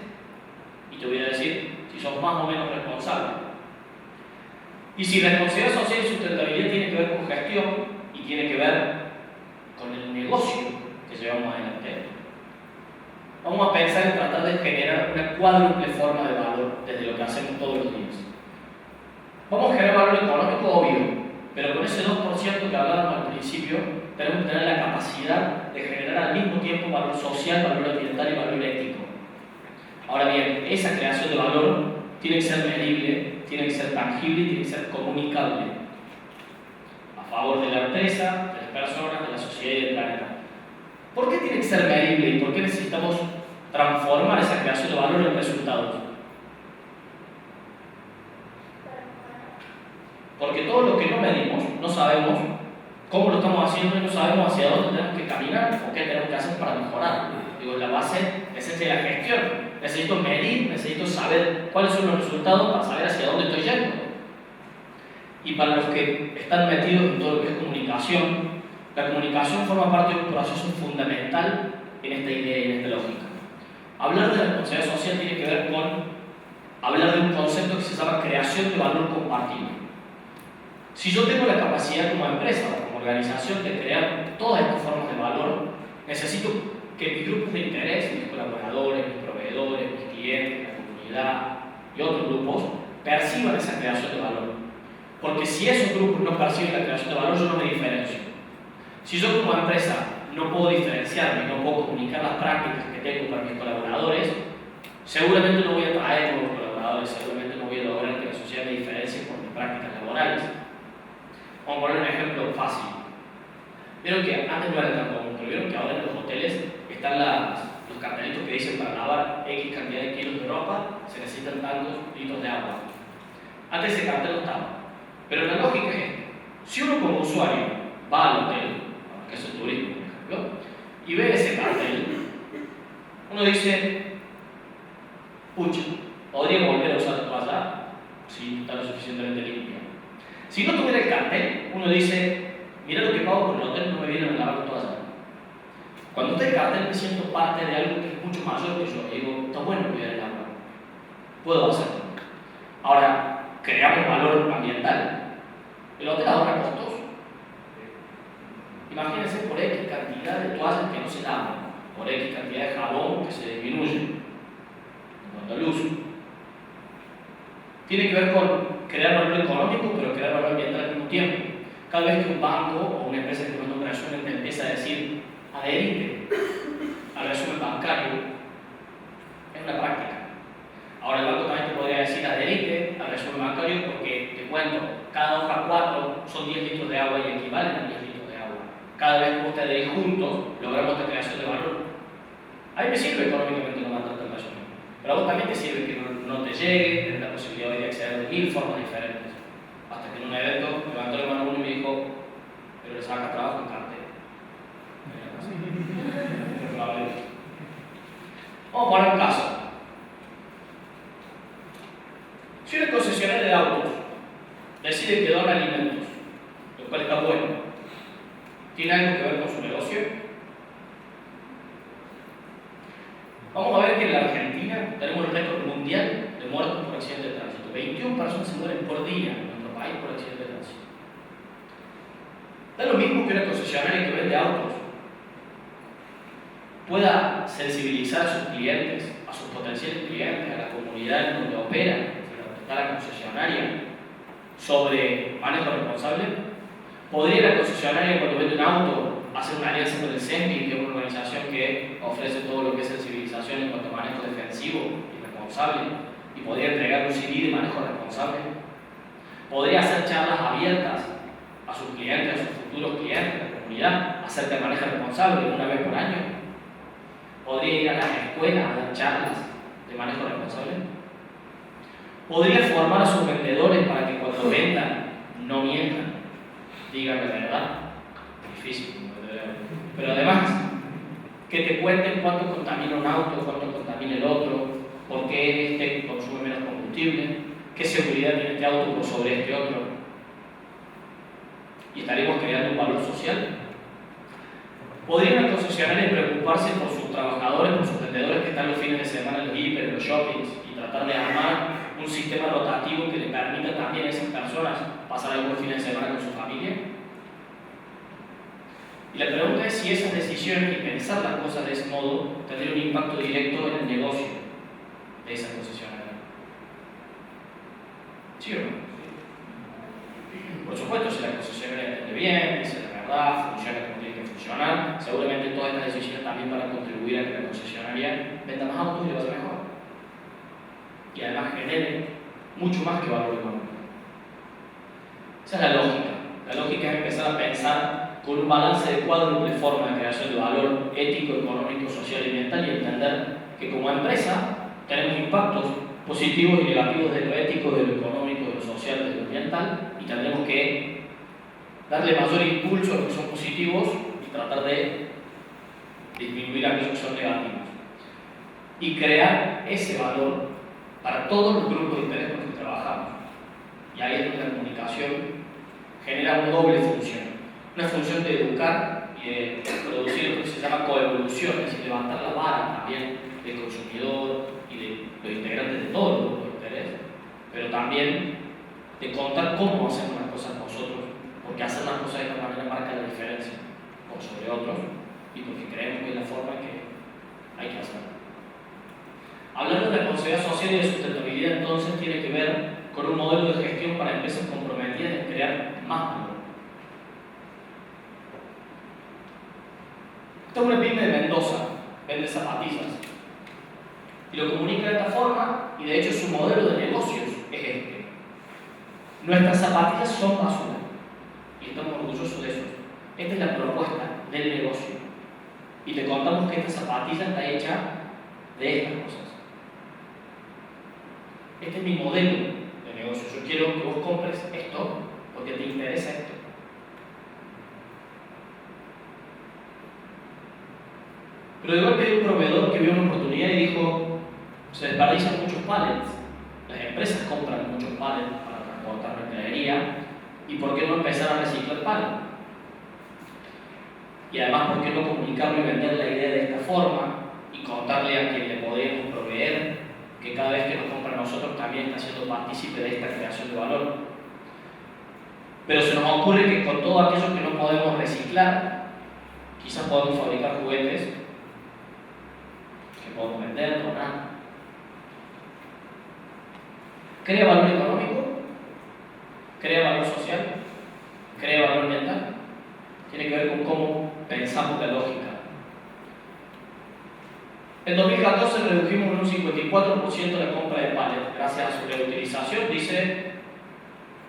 y te voy a decir si sos más o menos responsable. Y si responsabilidad social y sustentabilidad tiene que ver con gestión y tiene que ver con el negocio que llevamos adelante, vamos a pensar en tratar de generar una cuádruple forma de valor desde lo que hacemos todos los días. Vamos a generar valor económico, obvio, pero con ese 2% que hablábamos al principio, tenemos que tener la capacidad de generar al mismo tiempo valor social, valor ambiental y valor ético. Ahora bien, esa creación de valor tiene que ser medible, tiene que ser tangible y tiene que ser comunicable a favor de la empresa, de las personas, de la sociedad y del planeta. ¿Por qué tiene que ser medible y por qué necesitamos transformar esa creación de valor en resultados? Porque todo lo que no medimos, no sabemos cómo lo estamos haciendo y no sabemos hacia dónde tenemos que caminar o qué tenemos que hacer para mejorar. Digo, la base es de la gestión. Necesito medir, necesito saber cuáles son los resultados para saber hacia dónde estoy yendo. Y para los que están metidos en todo lo que es comunicación, la comunicación forma parte de un proceso fundamental en esta idea y en esta lógica. Hablar de la responsabilidad social tiene que ver con hablar de un concepto que se llama creación de valor compartido. Si yo tengo la capacidad como empresa o como organización de crear todas estas formas de valor, necesito que mis grupos de interés, mis colaboradores, mis proveedores, mis clientes, la comunidad y otros grupos perciban esa creación de valor. Porque si esos grupos no perciben la creación de valor, yo no me diferencio. Si yo como empresa no puedo diferenciarme, no puedo comunicar las prácticas que tengo para mis colaboradores, seguramente no voy a traer nuevos colaboradores, seguramente no voy a lograr que la sociedad me diferencie por mis prácticas laborales. Vamos a poner un ejemplo fácil. Vieron que antes no era tan común, pero vieron que ahora en los hoteles están los cartelitos que dicen para lavar X cantidad de kilos de ropa se necesitan tantos litros de agua. Antes ese cartel no estaba. Pero la lógica es esta. Si uno como usuario va al hotel, que es el turismo por ejemplo, y ve ese cartel, uno dice, pucha, ¿podría volver a usar la toalla? Sí, está lo suficientemente limpia. Si no tuviera el cartel, uno dice, mira lo que pago por el hotel, no me vienen a lavar la toalla. Cuando está el cartel me siento parte de algo que es mucho mayor que yo. Y digo, está bueno cuidar el agua. Puedo hacerlo. Ahora, creamos valor ambiental. El hotel ahora es costoso. Imagínense por X cantidad de toallas que no se lavan, por X cantidad de jabón que se disminuye en cuanto al uso. Tiene que ver con crear valor económico, pero crear valor ambiental al mismo tiempo. Cada vez que un banco o una empresa que toma operaciones te empieza a decir, adherite al resumen bancario, es una práctica. Ahora el banco también te podría decir, adherite al resumen bancario porque, te cuento, cada hoja 4 son 10 litros de agua y equivalen a 10 litros de agua. Cada vez que vos te adherís juntos, logramos esta creación de valor. A mí me sirve económicamente no mandarte el resumen, pero a vos también te sirve que no te llegue, tener la posibilidad de acceder de 1000 formas diferentes. Hasta que en un evento me levantó la mano uno y me dijo, pero le saca trabajo en cartel. Vamos a poner un caso. Si una concesionaria de autos decide que dona alimentos, lo cual está bueno, ¿tiene algo que ver con su negocio? Vamos a ver que en la Argentina tenemos el récord mundial de muertos por accidente de tránsito. 21 personas se mueren por día en nuestro país por accidente de tránsito. Da lo mismo que una concesionaria que vende autos pueda sensibilizar a sus clientes, a sus potenciales clientes, a la comunidad en donde opera, donde está la concesionaria, sobre manejo responsable. ¿Podría la concesionaria cuando vende un auto hacer una alianza con el CENPI, que es una organización que ofrece todo lo que es sensibilización en cuanto a manejo defensivo y responsable, y podría entregar un CD de manejo responsable? ¿Podría hacer charlas abiertas a sus clientes, a sus futuros clientes, a la comunidad, acerca de manejo responsable una vez por año? ¿Podría ir a las escuelas a dar charlas de manejo responsable? ¿Podría formar a sus vendedores para que cuando vendan no mientan, digan la verdad? Difícil, como pero además que te cuenten cuánto contamina un auto, cuánto contamina el otro, por qué este consume menos combustible, qué seguridad tiene este auto por sobre este otro. Y estaremos creando un valor social. ¿Podrían los concesionarios preocuparse por sus trabajadores, por sus vendedores que están los fines de semana en los hiper, en los shoppings, y tratar de armar un sistema rotativo que le permita también a esas personas pasar algunos fines de semana con su familia? Y la pregunta es si esas decisiones y pensar las cosas de ese modo tendría un impacto directo en el negocio de esa concesionaria. ¿Sí o no? Por supuesto, si la concesionaria atiende bien, dice la verdad, funciona como tiene que funcionar, seguramente todas estas decisiones también van a contribuir a que la concesionaria venda más autos y le vaya mejor. Y además genere mucho más que valor económico. Esa es la lógica. La lógica es empezar a pensar con un balance adecuado de forma de creación de valor ético, económico, social y ambiental, y entender que como empresa tenemos impactos positivos y negativos de lo ético, de lo económico, de lo social, de lo ambiental, y tendremos que darle mayor impulso a los que son positivos y tratar de disminuir aquellos que son negativos. Y crear ese valor para todos los grupos de interés con los que trabajamos. Y ahí es donde la comunicación genera una doble función. Una función de educar y de producir lo que se llama coevolución, es decir, levantar la vara también del consumidor y de los integrantes de todos los grupos de interés, pero también de contar cómo hacemos las cosas nosotros, porque hacer las cosas de esta manera marca la diferencia por sobre otros y porque creemos que es la forma que hay que hacerlo. Hablar de responsabilidad social y de sustentabilidad entonces tiene que ver con un modelo de gestión para empresas comprometidas en crear más valor. Esta es una pyme de Mendoza, vende zapatillas. Y lo comunica de esta forma, y de hecho su modelo de negocios es este. Nuestras zapatillas son basura, y estamos orgullosos de eso. Esta es la propuesta del negocio. Y te contamos que esta zapatilla está hecha de estas cosas. Este es mi modelo de negocio. Yo quiero que vos compres esto porque te interesa esto. Pero de golpe hay un proveedor que vio una oportunidad y dijo, se desperdician muchos pallets, las empresas compran muchos pallets para transportar mercadería, ¿y por qué no empezar a reciclar pallets? Y además, ¿por qué no comunicarlo y vender la idea de esta forma y contarle a quien le podemos proveer que cada vez que nos compra a nosotros también está siendo partícipe de esta creación de valor? Pero se nos ocurre que con todo aquello que no podemos reciclar, quizás podemos fabricar juguetes que podemos vender, donar. ¿Crea valor económico? ¿Crea valor social? ¿Crea valor ambiental? Tiene que ver con cómo pensamos la lógica. En 2014 redujimos en un 54% la compra de pallets gracias a su reutilización, dice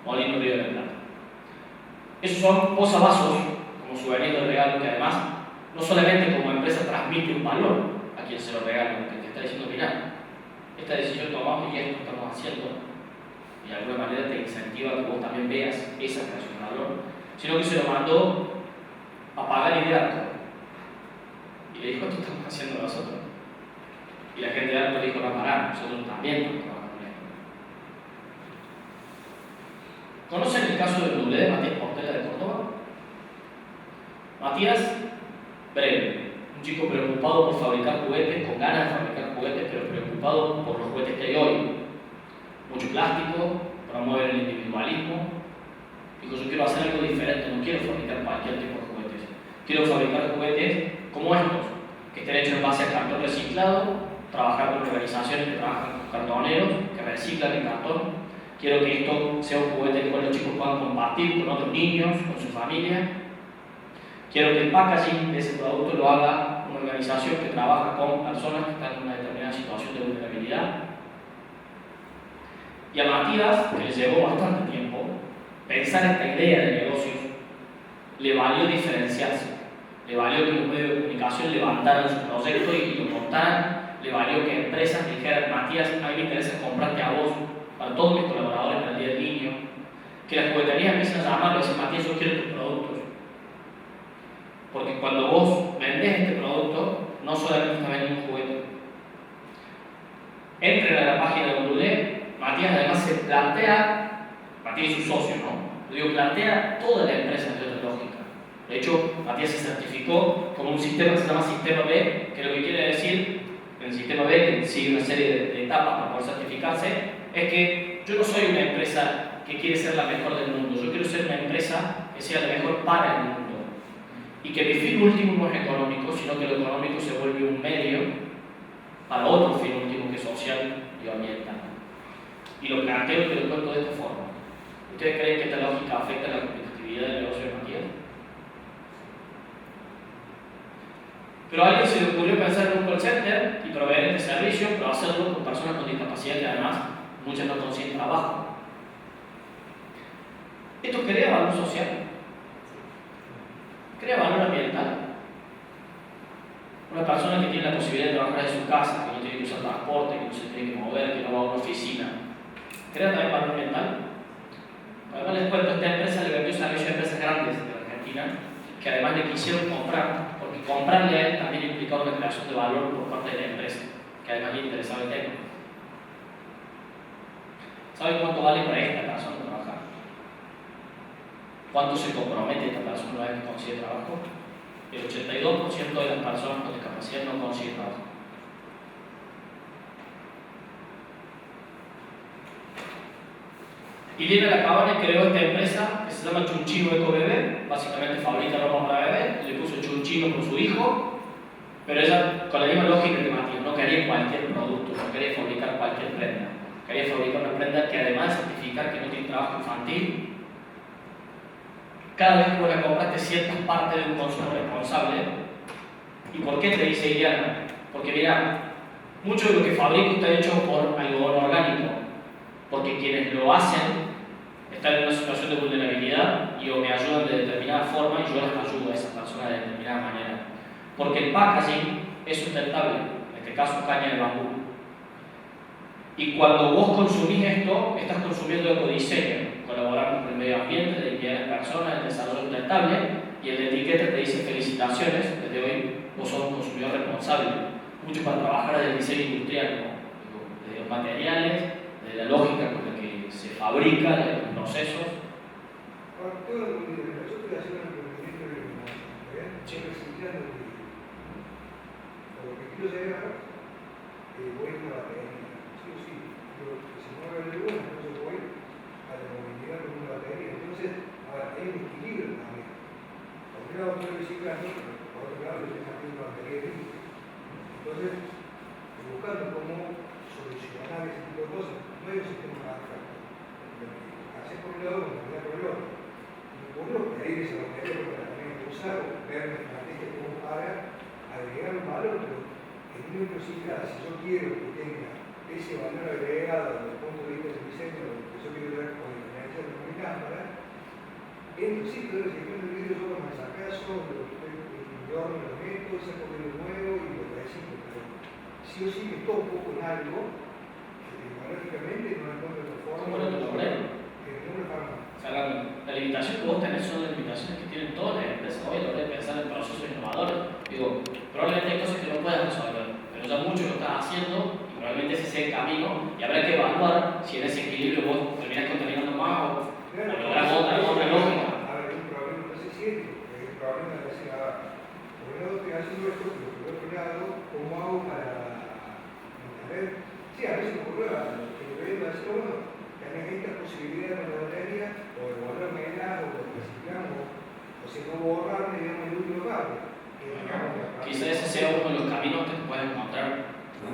Molino Río de la Plata. Esos son posavasos como souvenir de regalo que además no solamente como empresa transmite un valor a quien se lo regala, que te está diciendo, mira, esta decisión tomamos y esto estamos haciendo, y de alguna manera te incentiva a que vos también veas esa creación de valor, sino que se lo mandó a pagar Idearco y le dijo, esto estamos haciendo nosotros. Y la gente de Arco le dijo, no, pará, nosotros también trabajamos con esto. ¿Conocen el caso del doble de Matías Portela de Córdoba? Matías, breve, un chico preocupado por fabricar juguetes, con ganas de fabricar juguetes, pero preocupado por los juguetes que hay hoy. Mucho plástico, promueven el individualismo. Dijo, yo quiero hacer algo diferente, no quiero fabricar cualquier tipo de juguetes. Quiero fabricar juguetes como estos, que estén hechos en base a cartón reciclado, trabajar con organizaciones que trabajan con cartoneros, que reciclan el cartón. Quiero que esto sea un juguete que los chicos puedan compartir con otros niños, con su familia. Quiero que el packaging de ese producto lo haga una organización que trabaja con personas que están en una determinada situación de vulnerabilidad. Y a Matías, que le llevó bastante tiempo, pensar esta idea de negocios, le valió diferenciarse. Le valió que los medios de comunicación levantaran su proyecto y lo contaran. Le valió que empresas dijeran, Matías, a mí me interesa comprarte a vos, para todos mis colaboradores para el Día del Niño. Que las jugueterías empiecen a llamarlo y decir, Matías, yo quiero tus productos. Porque cuando vos vendés este producto, no solamente estás vendiendo un juguete. Entren a la página de Ondulé, Matías además se plantea, Matías y su socio, ¿no? Digo, plantea toda la empresa de lógica. De hecho, Matías se certificó como un sistema que se llama Sistema B, que lo que quiere decir, en el Sistema B, que sigue una serie de etapas para poder certificarse, es que yo no soy una empresa que quiere ser la mejor del mundo, yo quiero ser una empresa que sea la mejor para el mundo. Y que mi fin último no es económico, sino que lo económico se vuelve un medio para otro fin último que es social y ambiental. Y lo planteo y te lo cuento de esta forma. ¿Ustedes creen que esta lógica afecta la competitividad del negocio de Matías? Pero a alguien se le ocurrió pensar en un call center y proveer este servicio, pero hacerlo con personas con discapacidad que además muchas no consiguen trabajo. Esto crea valor social, crea valor ambiental. Una persona que tiene la posibilidad de trabajar en su casa, que no tiene que usar transporte, que no se tiene que mover, que no va a una oficina, crea también valor ambiental. Además les cuento, esta empresa le vendió servicio a empresas grandes de Argentina que además le quisieron comprar, porque comprarle a él también implicaba una creación de valor por parte de la empresa, que además le interesaba el tema. ¿Saben cuánto vale para esta persona trabajar? ¿Cuánto se compromete esta persona una vez que consigue trabajo? El 82% de las personas con discapacidad no consiguen trabajo. Y Lina Lacabane creó esta empresa que se llama Chunchino Eco Bebé, básicamente fabrica ropa para bebé, le puso Chunchino por su hijo, pero ella con la misma lógica que Matías, no quería cualquier producto, no quería fabricar cualquier prenda, quería fabricar una prenda que además de certificar que no tiene trabajo infantil, cada vez que vos la compras te sientas parte de un consumo responsable. ¿Y por qué te dice Iliana? Porque mira, mucho de lo que fabrico está hecho por algodón orgánico, porque quienes lo hacen están en una situación de vulnerabilidad y o me ayudan de determinada forma y yo las ayudo a esas personas de determinada manera. Porque el packaging es sustentable, en este caso caña de bambú. Y cuando vos consumís esto, estás consumiendo ecodiseño, colaborando con el medio ambiente, la dignidad de las personas, el desarrollo sustentable, y en la etiqueta te dice felicitaciones, desde hoy vos sos un consumidor responsable. Mucho para trabajar desde el diseño industrial, ¿no? Desde los materiales, de la lógica con la que se fabrica, de los procesos. Yo estoy haciendo un emprendimiento de reciclando lo que quiero llegar, voy a la batería, sí o sí, pero si no mueve el luz, entonces voy a la movilidad con una batería. Entonces, hay un equilibrio también. Por un lado estoy reciclando, por otro lado estoy haciendo una batería líquida. Entonces, buscando cómo solucionar ese tipo de cosas. No hay un sistema abstracto. Haces por un lado, me por el otro. Me ocurrió pedir esa batería porque la tenía que usar, o ver mi estrategia cómo para agregar un valor, pero en una reciclada, si yo quiero que tenga ese valor agregado desde el punto de vista del diseño, lo que yo quiero ver con la diferencia de mi cámara, entro, sí, estoy reciclando el vidrio solo con el sacazo, yo lo meto, saco vidrio nuevo y lo reciclo, pero sí o sí que todo un poco en algo. Tecnológicamente no encuentro otra forma. ¿Cómo no te lo creo? O sea, la limitación que vos tenés son las limitaciones que tienen todas las empresas hoy a la hora de pensar en procesos innovadores. Digo, probablemente hay cosas que no puedas resolver, pero ya mucho lo estás haciendo y probablemente ese sea el camino y habrá que evaluar si en ese equilibrio vos terminás contaminando más o lográs otra lógica. A ver, hay un problema, no sé si es el problema de decir, por un lado estoy haciendo esto, pero por otro lado, ¿cómo hago para entender? Sí, a veces me ocurre que lo que decir, bueno, tenés esta posibilidad de la batería, o de borrarme o de reciclar, o si no borrar, digamos, el último cable. Quizás ese sea uno de los caminos que te puedes encontrar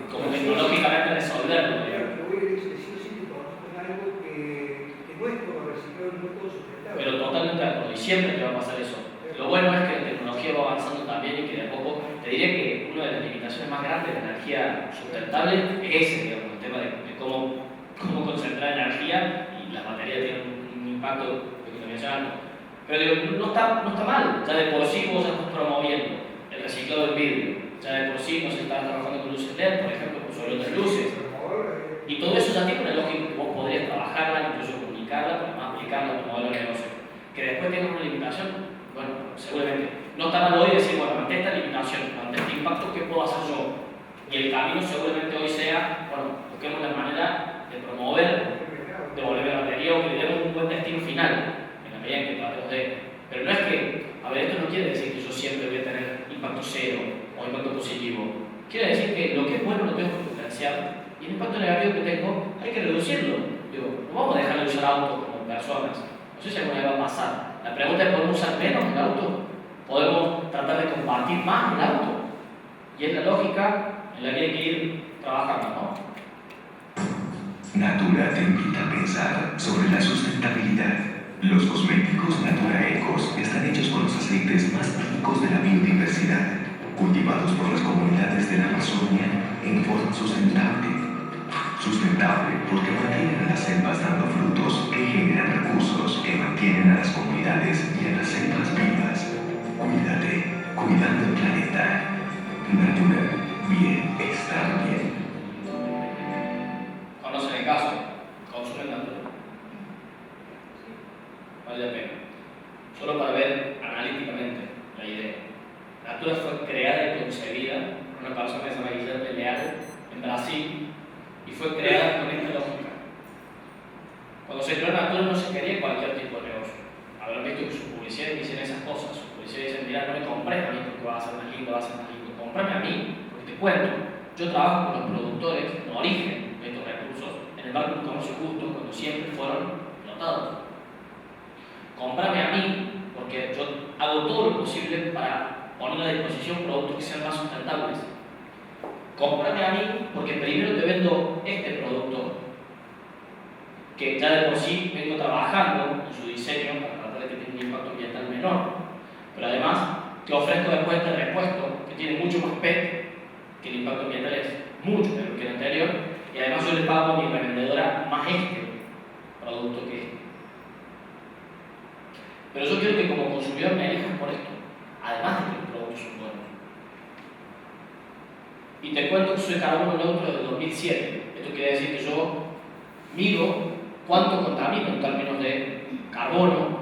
como tecnológicamente resolverlo. Pero voy a decir que sí o sí que conozco algo que no es todo reciclado, no es todo sustentable. Pero totalmente de acuerdo, y siempre te va a pasar eso. Lo bueno es que la tecnología va avanzando también y que de a poco, te diría que una de las limitaciones más grandes de la energía sustentable es ese, digamos, el tema de cómo concentrar energía y las baterías tienen un impacto de que te mencionando. Pero digo, no está mal, ya de por sí vos ya estás promoviendo el reciclado del vidrio, ya de por sí no se está trabajando con luces LED, por ejemplo, con suelo de luces. Y todo eso ya tiene una lógica que vos podrías trabajarla, incluso comunicarla, para más aplicarla a tu modelo de negocio. Que después tengas una limitación, bueno, seguramente no está mal hoy decir, bueno, ante esta limitación, ante este impacto, ¿qué puedo hacer yo? Y el camino seguramente hoy sea, bueno, busquemos la manera de promover, de volver a la batería o que le demos un buen destino final, en la medida en que tratemos de... Pero no es que, a ver, esto no quiere decir que yo siempre voy a tener impacto cero o impacto positivo. Quiere decir que lo que es bueno lo tengo que potenciar y el impacto negativo que tengo hay que reducirlo. Digo, no vamos a dejar de usar autos como personas. No sé si alguna vez va a pasar. La pregunta es, ¿podemos usar menos el auto? ¿Podemos tratar de compartir más el auto? Y es la lógica en la que hay que ir trabajando, ¿no? Natura te invita a pensar sobre la sustentabilidad. Los cosméticos Natura Ecos están hechos con los aceites más típicos de la biodiversidad, cultivados por las comunidades de la Amazonia en forma sustentable. Sustentable porque mantienen a las selvas dando frutos que generan recursos que mantienen a las comunidades y a las selvas vivas. Cuídate, cuidando el planeta. Natura, bienestar bien. ¿Conocen el caso? ¿Consumen Natura? Vale la pena. Solo para ver analíticamente la idea. Natura fue creada y concebida por una persona que se llama Guillermo Leal en Brasil y fue creada con esta lógica. Cuando se creó Natura no se quería cualquier tipo de negocio. Habrán visto que sus publicidades dicen esas cosas. Sus publicidades dicen, mira, no me compres a mí porque va a ser más lindo, va a ser más lindo. Comprame a mí, porque te cuento. Yo trabajo con los productores en origen de estos recursos en el marco de un comercio justo cuando siempre fueron notados. Cómprame a mí, porque yo hago todo lo posible para poner a disposición productos que sean más sustentables. Cómprame a mí, porque primero te vendo este producto, que ya de por sí vengo trabajando en su diseño para tratar de que tenga un impacto ambiental menor. Pero además, te ofrezco después este repuesto, que tiene mucho más PET, que el impacto ambiental es mucho menor que el anterior, y además yo le pago a mi revendedora más este producto que este. Pero yo quiero que como consumidor me elijan por esto, además de que los productos son buenos. Y te cuento que soy carbono neutro desde 2007. Esto quiere decir que yo mido cuánto contamino en términos de carbono,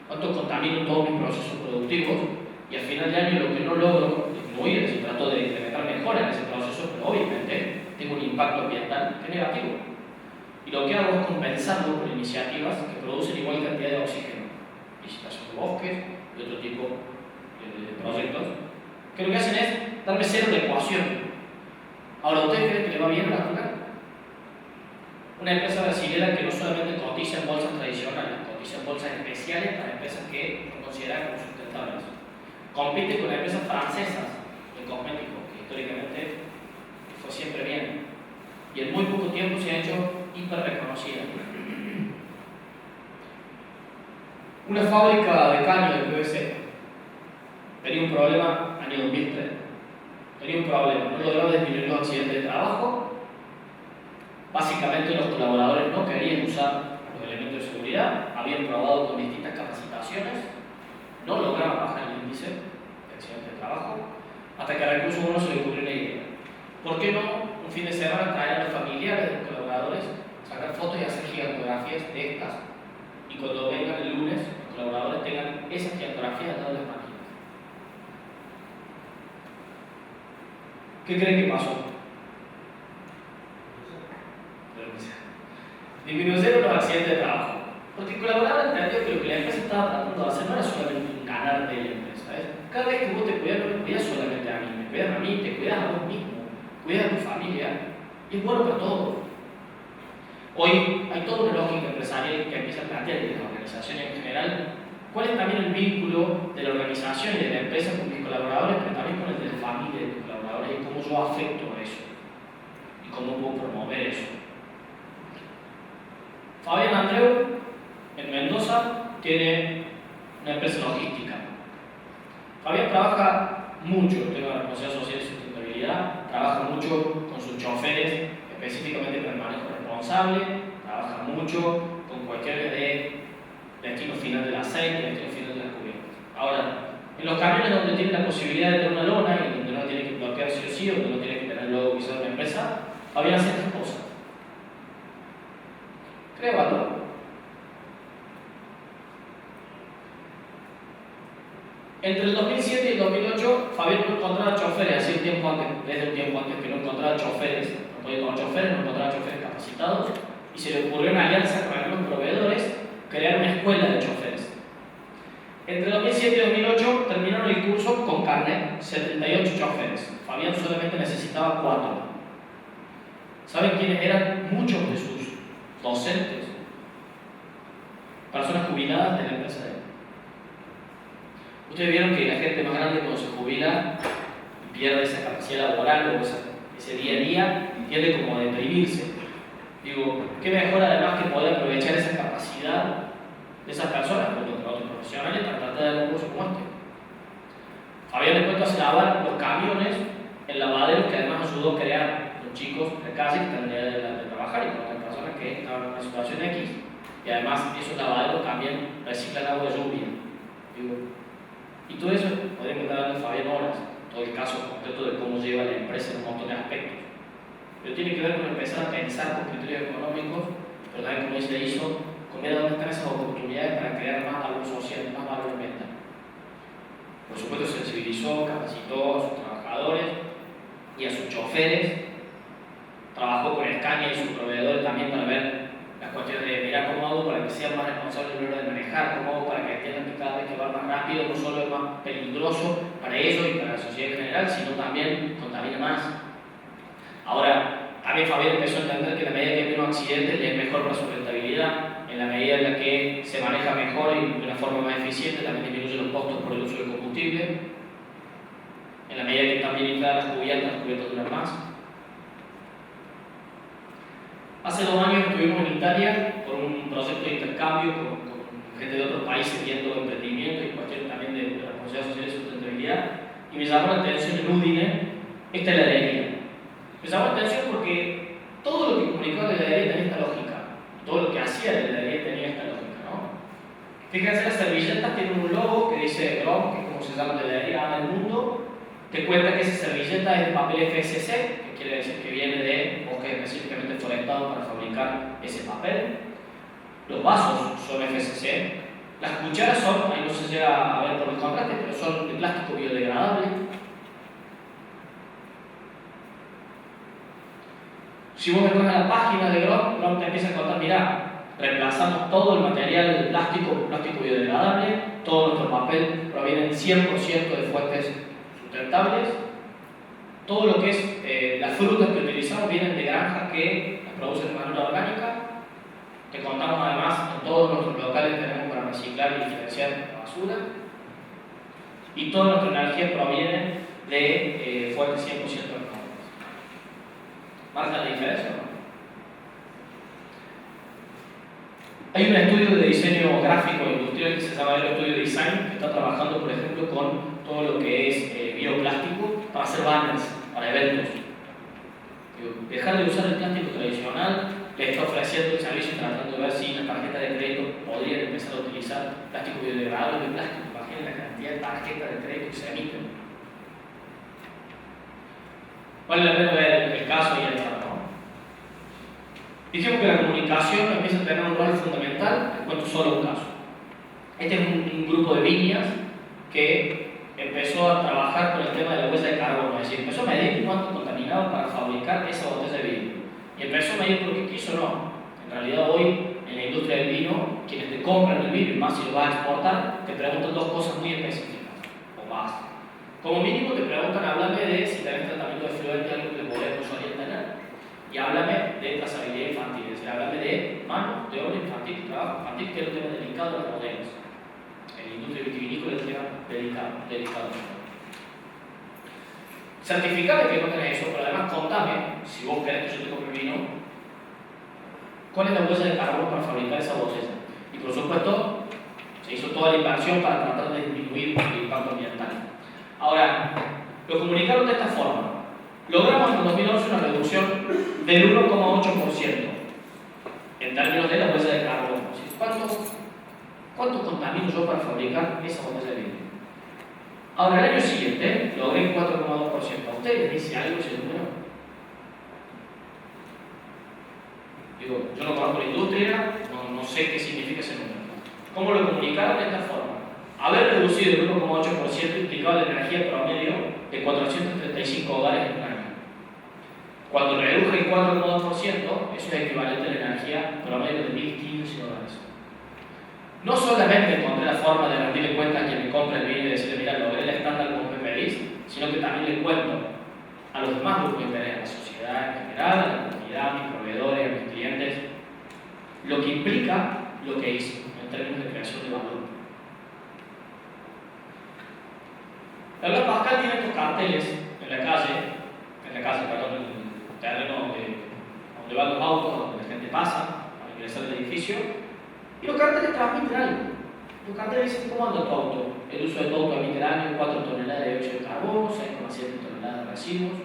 cuánto contamino en todos mis procesos productivos, y al final de año lo que no logro disminuir, es decir, trato de implementar mejora en ese proceso, pero obviamente tengo un impacto ambiental que es negativo. Y lo que hago es compensarlo con iniciativas que producen igual cantidad de oxígeno. Visitación de bosques y otro tipo de proyectos, que lo que hacen es darme cero la ecuación. Ahora, ¿ustedes creen que le va bien a la Natura? Una empresa brasileña que no solamente cotiza en bolsas tradicionales, cotiza en bolsas especiales para empresas que son consideradas como sustentables. Compite con empresas francesas de cosméticos, que históricamente fue siempre bien. Y en muy poco tiempo se ha hecho hiper reconocida. Una fábrica de caño de PVC tenía un problema año 2003. Tenía un problema, no lograba disminuir los accidentes de trabajo. Básicamente los colaboradores no querían usar los elementos de seguridad, habían probado con distintas capacitaciones, no lograban bajar el índice de accidentes de trabajo, hasta que a Recursos Humanos se le ocurrió una idea. ¿Por qué no un fin de semana traer a los familiares de los colaboradores, sacar fotos y hacer gigantografías de estas? Y cuando vengan el lunes, los colaboradores tengan esas gigantografías de todas las máquinas. ¿Qué creen que pasó? Disminuyeron los accidentes de trabajo. Porque el colaborador entendió que lo que la empresa estaba tratando de hacer no era solamente un ganar de la empresa. ¿Ves? Cada vez que vos te cuidas, no me cuidas solamente a mí, me cuidas a mí, te cuidas a vos mismo, cuidas a tu familia. Y es bueno para todos. Hoy hay toda una lógica empresarial que empieza a plantear de las organizaciones en general cuál es también el vínculo de la organización y de la empresa con mis colaboradores, pero también con el de la familia de mis colaboradores y cómo yo afecto a eso y cómo puedo promover eso. Fabián Andreu en Mendoza tiene una empresa logística. Fabián trabaja mucho en el tema de la responsabilidad social y sustentabilidad, trabaja mucho con sus choferes, específicamente con el manejo responsable, trabaja mucho con cualquier destino final del aceite, destino final de las cubiertas. Ahora, en los camiones donde tiene la posibilidad de tener una lona y donde no tiene que bloquear sí o sí, donde no tiene que tener el logo quizás de una empresa, Fabián hace estas cosas. Crea valor. Entre el 2007 2008, Fabián no encontraba choferes, desde un tiempo antes que no encontraba choferes, no podía tomar choferes, no encontraba choferes capacitados, y se le ocurrió una alianza con algunos proveedores, crear una escuela de choferes. Entre 2007 y 2008 terminaron el curso con carnet, 78 choferes. Fabián solamente necesitaba 4. ¿Saben quiénes eran? Muchos de sus docentes, personas jubiladas de la empresa de él. Ustedes vieron que la gente más grande cuando se jubila pierde esa capacidad laboral o ese día a día, tiende como a deprimirse. Digo, qué mejor además que poder aprovechar esa capacidad de esas personas junto con otros profesionales para tratar de dar un curso como este. Fabián les cuento hace lavar los camiones en lavaderos que además ayudó a crear los chicos de calle que están de trabajar y con las personas que estaban en una situación X. Y además esos lavaderos también reciclan agua de lluvia. Digo, y todo eso podemos estar dando Fabián horas, todo el caso completo de cómo lleva la empresa en un montón de aspectos. Pero tiene que ver con empezar a pensar con criterios económicos, pero también como se hizo, con ver dónde están esas oportunidades para crear más valor social, más valor ambiental. Por supuesto sensibilizó, capacitó a sus trabajadores y a sus choferes, trabajó con Scania y sus proveedores también para ver las cuestiones de mirar cómo hago para que sean más responsables a la hora de manejar, cómo hago para que entiendan que cada vez que va más rápido no solo es más peligroso para ellos y para la sociedad en general, sino también contamina más. Ahora, también Fabián empezó a entender que en la medida que hay menos accidentes es mejor para su rentabilidad, en la medida en la que se maneja mejor y de una forma más eficiente, también disminuye los costos por el uso del combustible, en la medida que están bien infladas las cubiertas duran más. Hace 2 años estuvimos en Italia por un proyecto de intercambio con gente de otros países viendo emprendimiento y cuestiones también de responsabilidad social y sustentabilidad, y me llamó la atención en Udine esta heladería. Me llamó la atención porque todo lo que comunicaba la heladería tenía esta lógica, todo lo que hacía la heladería tenía esta lógica, ¿no? Fíjense, las servilletas tienen un logo que dice GROM, que es como se llama la heladería, ama el mundo. Te cuenta que esa servilleta es de papel FSC, que quiere decir que viene de bosques específicamente forestados para fabricar ese papel. Los vasos son FSC. Las cucharas son, ahí no se llega a ver por el contraste, pero son de plástico biodegradable. Si vos entras a la página de GROM te empieza a contar, mirá, reemplazamos todo el material de plástico biodegradable, todo nuestro papel proviene 100% de fuentes sustentables, todo lo que es las frutas que utilizamos vienen de granjas que las producen de manera orgánica. Te contamos además, en todos nuestros locales tenemos para reciclar y diferenciar la basura, y toda nuestra energía proviene de fuentes 100% renovables. ¿Marca la diferencia o no? Hay un estudio de diseño gráfico industrial que se llama el Estudio de Design, que está trabajando, por ejemplo, con todo lo que es bioplástico para hacer banners, para eventos. Dejar de usar el plástico tradicional, le está ofreciendo el servicio tratando de ver si las tarjetas de crédito podrían empezar a utilizar plástico biodegradable de plástico. Imaginen la cantidad de tarjetas de crédito que se emiten. Vale la pena ver el caso y el trabajo. Dijimos que la comunicación empieza a tener un rol fundamental. Les cuento solo un caso. Este es un grupo de viñas que empezó a trabajar con el tema de la huella de carbono, es decir, empezó a medir cuánto contaminaba para fabricar esa botella de vino. Y empezó a medir porque quiso o no. En realidad hoy, en la industria del vino, quienes te compran el vino y más si lo vas a exportar, te preguntan 2 cosas muy específicas, o más. Como mínimo te preguntan, háblame de si tenés tratamiento de efluente, algo que podés usuarios tener. Y háblame de trazabilidad infantil, es decir, háblame de mano de obra infantil, trabajo infantil, que es un tema delicado de las bodegas. En la industria vitivinícola es un tema delicado. Certificame que no tenés eso, pero además contame, si vos querés que yo te compre vino, cuál es la huella de carbono para fabricar esa botella. Y por supuesto, se hizo toda la inversión para tratar de disminuir el impacto ambiental. Ahora, lo comunicaron de esta forma. Logramos en 2011 una reducción del 1,8% en términos de la huella de carbono. ¿Cuánto contamino yo para fabricar esa botella de vino? Ahora, el año siguiente logré el 4,2%. ¿A ustedes les dice algo ese número? Digo, yo no conozco la industria, no sé qué significa ese número. ¿Cómo lo comunicaron de esta forma? Haber reducido el 1,8% implicaba la energía promedio de 435 hogares en un año. Cuando reduje el 4,2%, eso es equivalente a la energía promedio de 1.015 hogares. No solamente encontré la forma de rendirle cuenta a quien me compra el bien y decirle, mira, logré el estándar como me pedís, sino que también le cuento a los demás grupos de interés, a la sociedad en general, a la comunidad, a mis proveedores, a mis clientes, lo que implica lo que hice en términos de creación de valor. La Blas Pascal tiene estos carteles en la calle, en el terreno donde van los autos, donde la gente pasa al ingresar al edificio, y los carteles transmiten algo. Los carteles dicen cómo anda tu auto. El uso de tu auto emite al año 4 toneladas de dióxido de carbono, 6,7 toneladas de residuos,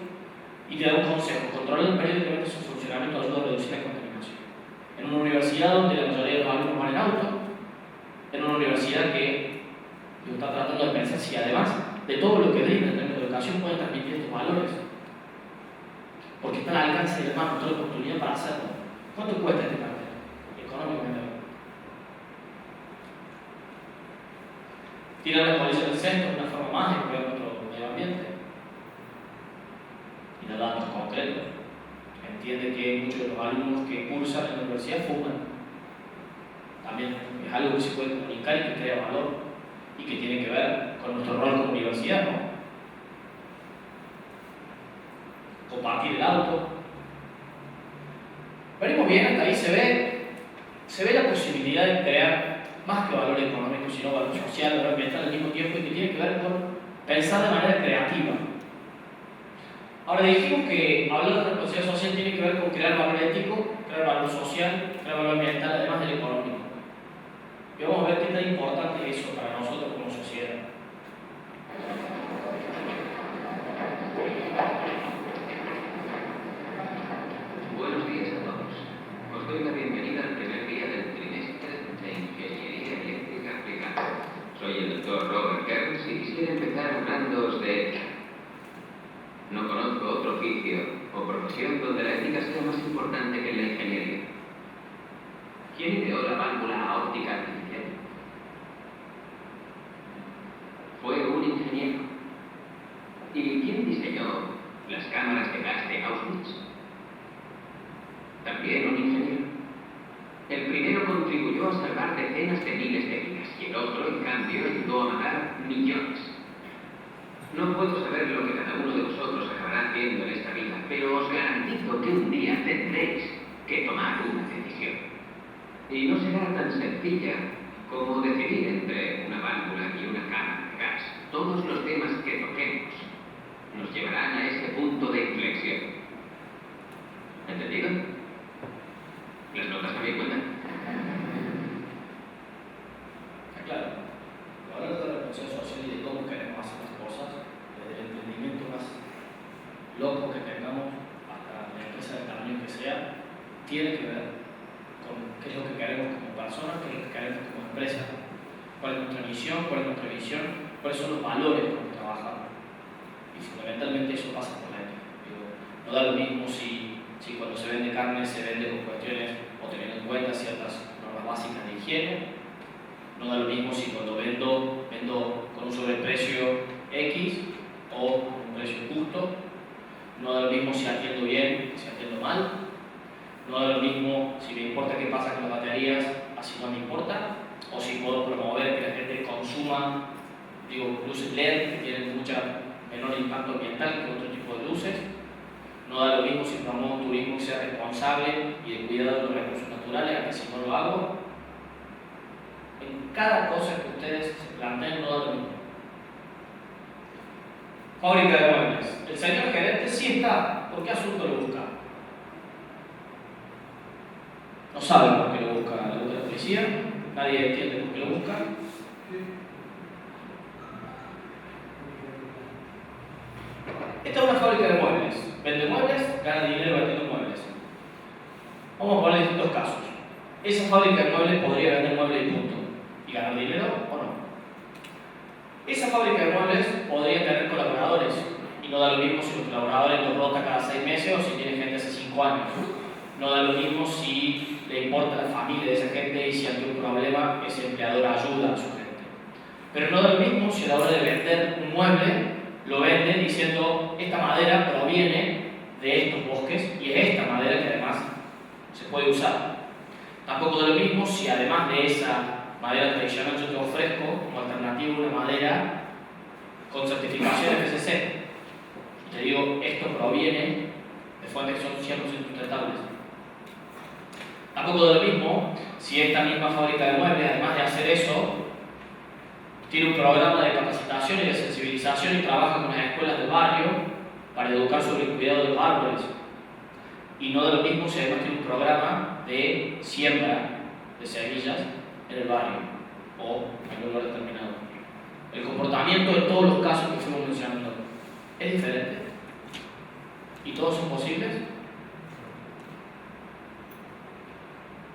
y te da un consejo: controlar periódicamente su funcionamiento ayuda a reducir la contaminación. En una universidad donde la mayoría de los alumnos van en auto, en una universidad que está tratando de pensar si además de todo lo que brinda en términos de educación pueden transmitir estos valores, porque está al alcance de la mano toda la oportunidad para hacerlo. ¿Cuánto cuesta este cartel? Económicamente. Tiene la coalición del centro de una forma más de cuidar nuestro medio ambiente y da datos concretos. Entiende que muchos de los alumnos que cursan en la universidad fuman. También es algo que se puede comunicar y que crea valor y que tiene que ver con nuestro rol como universidad, ¿no? Compartir el auto. Venimos bien, hasta ahí se ve la posibilidad de crear más que valor económico, sino valor social, valor ambiental al mismo tiempo, y que tiene que ver con pensar de manera creativa. Ahora dijimos que hablar de responsabilidad social tiene que ver con crear valor ético, crear valor social, crear valor ambiental, además del económico. Y vamos a ver qué tan importante es eso para nosotros como sociedad. Buenos días a todos. Os doy la bienvenida al primer día del trimestre de Ingeniería Eléctrica Aplicada. Soy el Dr. Robert Kearns y quisiera empezar hablándoos de ética. No conozco otro oficio o profesión donde la ética sea más importante que en la ingeniería. ¿Quién ideó la válvula aórtica artificial? Fue un ingeniero. ¿Y quién diseñó las cámaras de gas de Auschwitz? También un ingeniero. El primero contribuyó a salvar decenas de miles de vidas y el otro, en cambio, ayudó a matar millones. No puedo saber lo que cada uno de vosotros acabará haciendo en esta vida, pero os garantizo que un día tendréis que tomar una decisión. Y no será tan sencilla como decidir entre una válvula y una cámara de gas. Todos los temas que toquemos nos llevarán a ese punto de inflexión. ¿Entendido? ¿Las notas también cuentan? Claro, hablar de la responsabilidad social y de cómo queremos hacer las cosas, desde el emprendimiento más loco que tengamos hasta la empresa del tamaño que sea, tiene que ver con qué es lo que queremos como personas, qué es lo que queremos como empresa, cuál es nuestra misión, cuál es nuestra visión, cuáles son los valores con los que trabajamos. Y fundamentalmente eso pasa por la ética. No da lo mismo si cuando se vende carne se vende con cuestiones o teniendo en cuenta ciertas normas básicas de higiene. No da lo mismo si cuando vendo con un sobreprecio X o con un precio justo. No da lo mismo si atiendo bien, si atiendo mal. No da lo mismo si me importa qué pasa con las baterías, así no me importa. O si puedo promover que la gente consuma, luces LED que tienen mucho menor impacto ambiental que otro tipo de luces. No da lo mismo si promuevo un turismo que sea responsable y de cuidado de los recursos naturales, a que si no lo hago. En cada cosa que ustedes se planteen no da lo mismo. Fábrica de muebles. El señor gerente sí está. ¿Por qué asunto lo busca? No sabe por qué lo busca la policía. Nadie entiende por qué lo busca. Esta es una fábrica de muebles. Vende muebles, gana dinero vendiendo muebles. Vamos a poner distintos casos. Esa fábrica de muebles podría vender muebles y punto. ¿Y ganar dinero o no? Esa fábrica de muebles podría tener colaboradores. Y no da lo mismo si los colaboradores los rota cada 6 meses o si tiene gente hace 5 años. No da lo mismo si le importa la familia de esa gente y si ante un problema ese empleador ayuda a su gente. Pero no da lo mismo si a la hora de vender un mueble lo vende diciendo esta madera proviene de estos bosques y es esta madera que además se puede usar. Tampoco da lo mismo si además de esa madera tradicional yo te ofrezco como alternativa una madera con certificación FSC. Te digo, esto proviene de fuentes que son 100% sustentables. Tampoco da lo mismo si esta misma fábrica de muebles, además de hacer eso, tiene un programa de capacitación y de sensibilización y trabaja con las escuelas del barrio para educar sobre el cuidado de los árboles. Y no da lo mismo si además tiene un programa de siembra de semillas en el barrio o en un lugar determinado. El comportamiento de todos los casos que fuimos mencionando es diferente. ¿Y todos son posibles?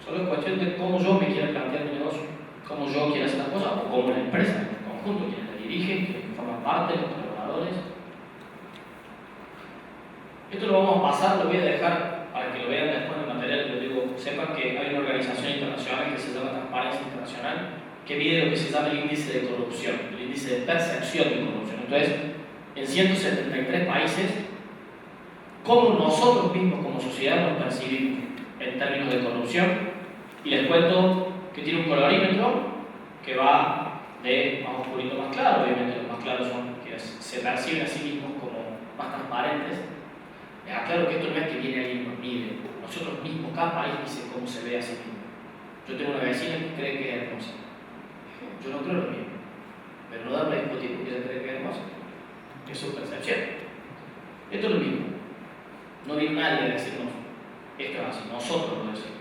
Solo es cuestión de cómo yo me quiera plantear mi negocio, cómo yo quiera hacer las cosas, o cómo la empresa en conjunto, quienes la dirigen, quienes forman parte, los colaboradores. Esto lo vamos a pasar, lo voy a dejar para que lo vean después en el material, pero digo, sepan que hay una organización internacional que se llama Transparencia Internacional, que mide lo que se llama el índice de corrupción, el índice de percepción de corrupción. Entonces, en 173 países, cómo nosotros mismos como sociedad nos percibimos en términos de corrupción. Y les cuento que tiene un colorímetro que va de más oscurito más claro. Obviamente los más claros son quienes se perciben a sí mismos como más transparentes. Les aclaro que esto no es que viene alguien y nos mide. Nosotros mismos, cada país dice cómo se ve a sí mismo. Yo tengo una vecina que cree que es hermosa. Yo no creo lo mismo. Pero no darle a discutir porque ella cree que es hermosa. Es su percepción. Esto es lo mismo. No viene nadie a decirnos esto es así. Nosotros lo decimos.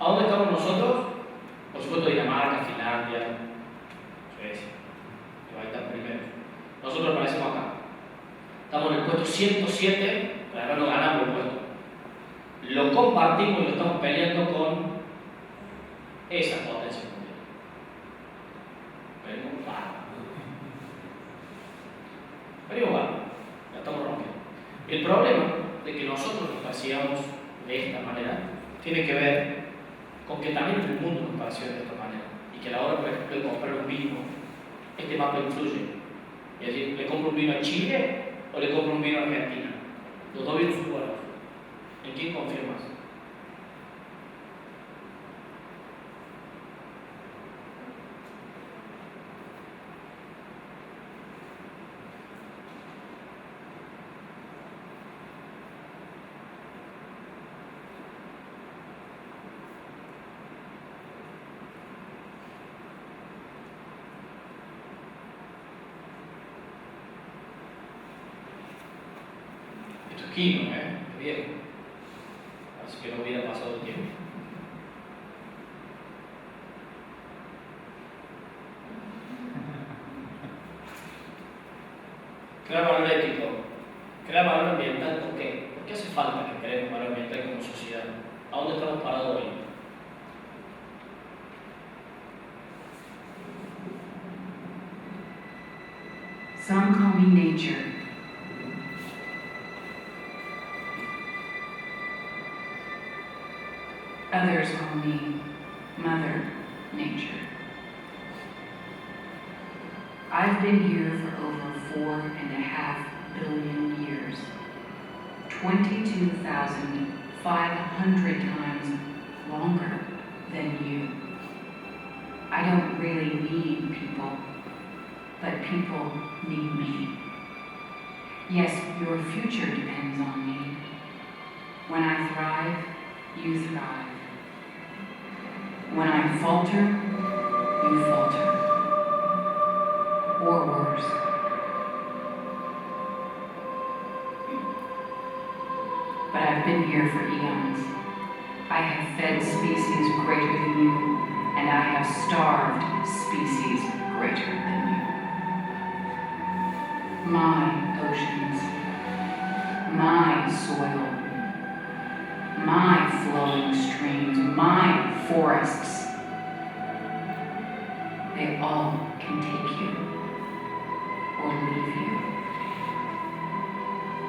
¿A dónde estamos nosotros? Por supuesto Dinamarca, Finlandia, Suecia, que va a estar primero. Nosotros aparecemos acá. Estamos en el puesto 107, pero acá no ganamos el puesto. Lo compartimos y lo estamos peleando con esa potencia mundial. Pero igual, la estamos rompiendo. El problema de que nosotros nos persigamos de esta manera tiene que ver con que también el mundo nos percibe de esta manera y que a la hora, por ejemplo, de comprar un vino, este mapa influye. Es decir, ¿le compro un vino a Chile o le compro un vino a Argentina? Los dos vinos son buenos. ¿En quién confío más? Kino, es viejo. Así que no hubiera pasado el tiempo. Crear valor ético, crear valor ambiental, ¿por qué? ¿Por qué hace falta que creemos valor ambiental como sociedad? ¿A dónde estamos parados hoy? Some call me nature. Others call me Mother Nature. I've been here for over 4.5 billion years, 22,500 times longer than you. I don't really need people, but people need me. Yes, your future depends on me. When I thrive, you thrive. When I falter, you falter. Or worse. But I've been here for eons. I have fed species greater than you, and I have starved species greater than you. My oceans, my soil, my flowing streams, my forests, they all can take you or leave you.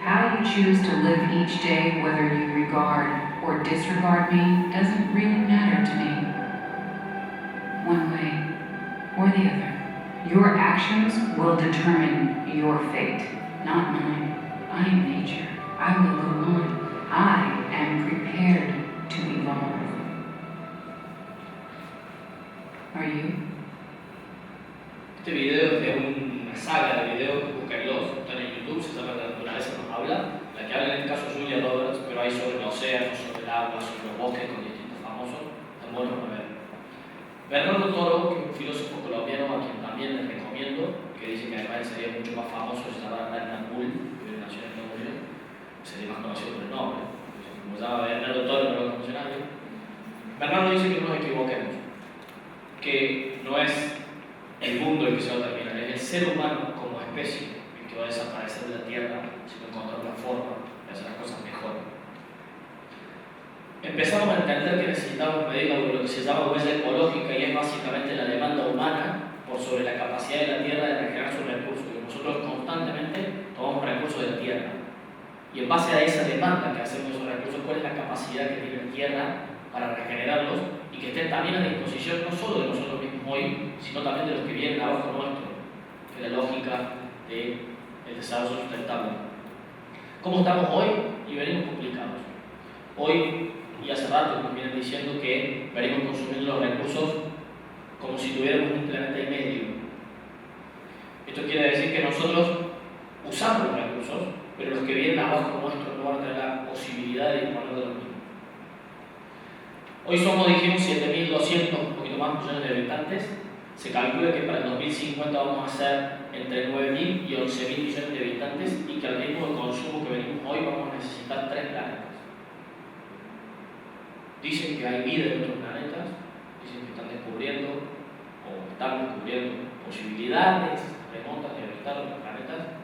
How you choose to live each day, whether you regard or disregard me, doesn't really matter to me. One way or the other. Your actions will determine your fate, not mine. I am nature. I will go on. I am prepared to evolve. Are you? Este video es de una saga de videos, búsquenlos, están en YouTube, se llama La naturaleza nos habla. La que habla en este caso es Julia Roberts, pero hay sobre el océano, sobre el agua, sobre los bosques con distintos famosos, están buenos para ver. Bernardo Toro, que es un filósofo colombiano a quien también les recomiendo, que dice que además sería mucho más famoso si se llamara Bernard Bull, que nació en Estados Unidos, sería más conocido por el nombre. Como se llama Bernardo Toro, no lo conoce nadie. Bernardo dice que no nos equivoquemos, que no es el mundo el que se va a terminar, es el ser humano como especie el que va a desaparecer de la Tierra si no encontramos la forma de hacer las cosas mejor. Empezamos a entender que necesitamos medir lo que se llama huella ecológica, y es básicamente la demanda humana por sobre la capacidad de la Tierra de regenerar sus recursos, que nosotros constantemente tomamos recursos de la Tierra. Y en base a esa demanda que hacemos de esos recursos, ¿cuál es la capacidad que tiene la Tierra para regenerarlos y que estén también a disposición no solo de nosotros mismos hoy, sino también de los que vienen abajo nuestro, que es la lógica del desarrollo sustentable? ¿Cómo estamos hoy? Y venimos complicados. Hoy, y hace rato nos vienen diciendo que venimos consumiendo los recursos como si tuviéramos un planeta y medio. Esto quiere decir que nosotros usamos los recursos, pero los que vienen abajo nuestro no van a tener la posibilidad de disponer de los mismos. Hoy somos, dijimos, 7.200, un poquito más millones de habitantes. Se calcula que para el 2050 vamos a ser entre 9.000 y 11.000 millones de habitantes, y que al ritmo de consumo que venimos hoy vamos a necesitar 3 planetas. Dicen que hay vida en otros planetas, dicen que están descubriendo posibilidades remotas de habitar otros planetas.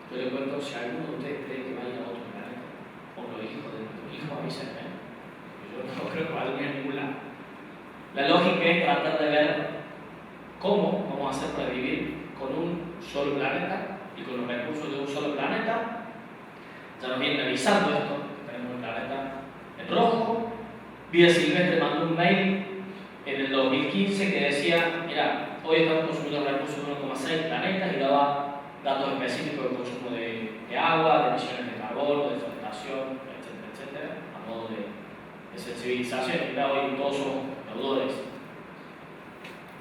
Yo les cuento, si alguno de ustedes cree que va a ir a otro planeta, o los hijos de nuestros hijos, avísenme. Yo no creo que vaya a ningún lado. La lógica es tratar de ver cómo vamos a hacer para vivir con un solo planeta y con los recursos de un solo planeta. Ya nos vienen avisando esto, tenemos un planeta en rojo. Vida Silvestre mandó un mail en el 2015 que decía, mira, hoy estamos consumiendo recursos de 1,6 planetas, y daba datos específicos de consumo de agua, de emisiones de carbono, de deforestación, etcétera, etcétera, a modo de sensibilización. Mira, hoy todos somos deudores.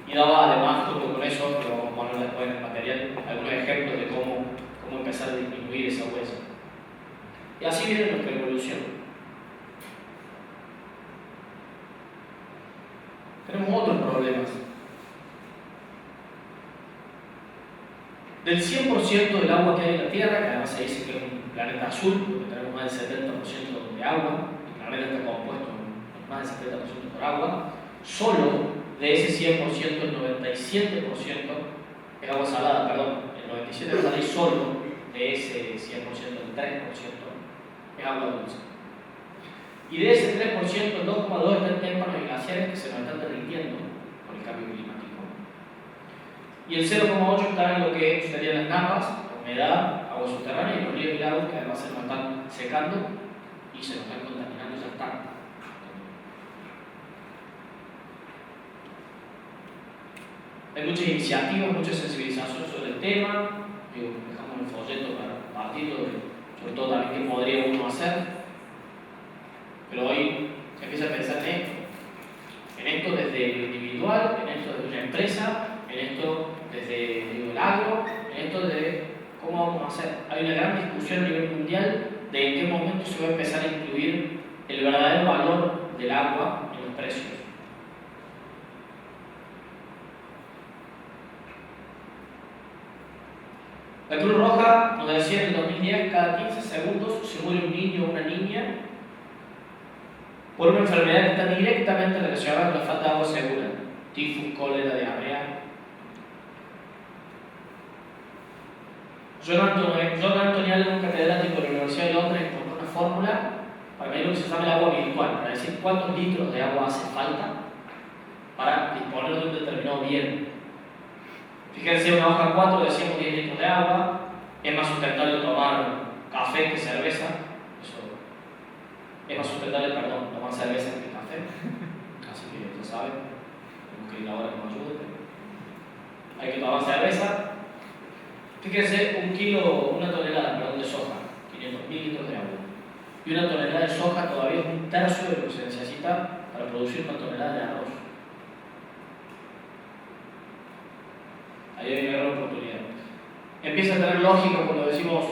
Y daba además, junto con eso, que vamos a poner después en el material, algunos ejemplos de cómo empezar a disminuir esa huella. Y así viene nuestra evolución. Tenemos otros problemas. Del 100% del agua que hay en la Tierra, que además se dice que es un planeta azul, porque tenemos más del 70% de agua, el planeta está compuesto más del 70% por agua, solo de ese 100%, el 97% es agua salada, perdón, el 97% es solo de ese 100%, el 3% es agua dulce. Y de ese 3%, el 2,2% está en témpanos y glaciares que se nos están derritiendo por el cambio climático. Y el 0,8% está en lo que serían las napas, la humedad, agua subterránea, y los ríos y lagos, que además se nos están secando y se nos están contaminando, ya están. Hay muchas iniciativas, mucha sensibilización sobre el tema. Dejamos un folleto para compartirlo, sobre todo también qué podría uno hacer. Pero hoy se empieza a pensar en esto desde lo individual, en esto desde una empresa, en esto desde el agro, en esto de cómo vamos a hacer. Hay una gran discusión a nivel mundial de en qué momento se va a empezar a incluir el verdadero valor del agua en los precios. La Cruz Roja nos decía en el 2010, cada 15 segundos se muere un niño o una niña por una enfermedad que está directamente relacionada con la falta de agua segura: tifus, cólera, diarrea. John Anthony Allen, un catedrático de la Universidad de Londres, encontró una fórmula para medir lo que se llama el agua virtual, para decir cuántos litros de agua hace falta para disponer de un determinado bien. Fíjense, en una hoja 4 decíamos 10 litros de agua. Es más sustentable tomar café que cerveza. Eso es más sustentable, perdón, tomar cerveza que café. Así que ya saben, tenemos que ir ahora que nos ayude. hay que tomar cerveza. Fíjense, una tonelada de soja, 500.000 litros de agua. Y una tonelada de soja todavía es un tercio de lo que se necesita para producir una tonelada de arroz. Ahí hay una gran oportunidad. Empieza a tener lógica cuando decimos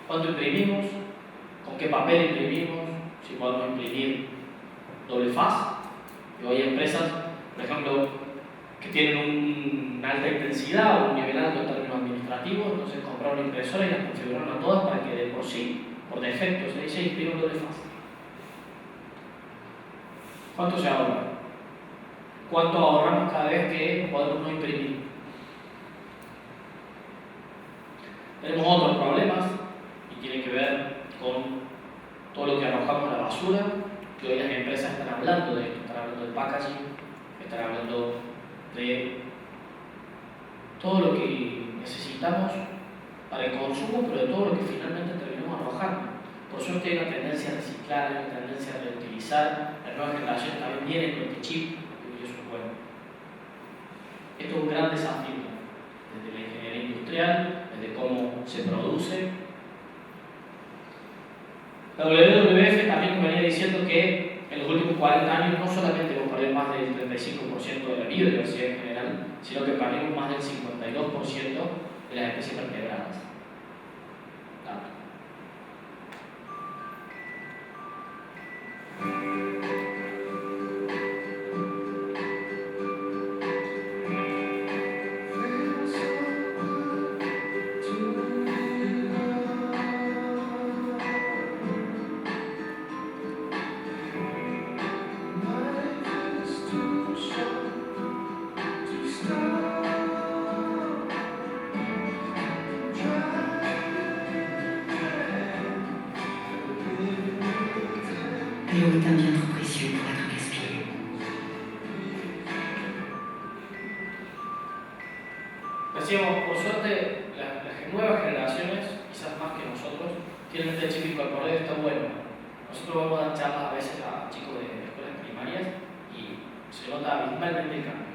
cuánto imprimimos, con qué papel imprimimos, si podemos imprimir doble faz. Y hoy hay empresas, por ejemplo, que tienen una alta intensidad o un nivel alto en términos administrativos, entonces compraron una impresora y las configuraron a todas para que de por sí, por defecto, se dice imprime doble faz. ¿Cuánto se ahorra? ¿Cuánto ahorramos cada vez que podemos no imprimir? Tenemos otros problemas y tienen que ver con todo lo que arrojamos a la basura, que hoy las empresas están hablando de esto, están hablando del packaging, están hablando de todo lo que necesitamos para el consumo, pero de todo lo que finalmente terminamos arrojando. Por suerte hay una tendencia a reciclar, hay una tendencia a reutilizar, las nuevas generaciones también vienen con este chip, y eso es bueno. Esto es un gran desafío, desde la ingeniería industrial, desde cómo se produce. La WWF también me venía diciendo que en los últimos 40 años no solamente hemos perdido más del 35% de la biodiversidad en general, sino que perdimos más del 52% de las especies vertebradas. L'eau est un bien trop précieux pour être gaspillé. Decíamos, por suerte, las nuevas generaciones, quizás más que nosotros, tienen este chip incorporado y está bueno. Nosotros vamos a dar charlas a veces a chicos de escuelas primarias y se nota abismalmente el cambio.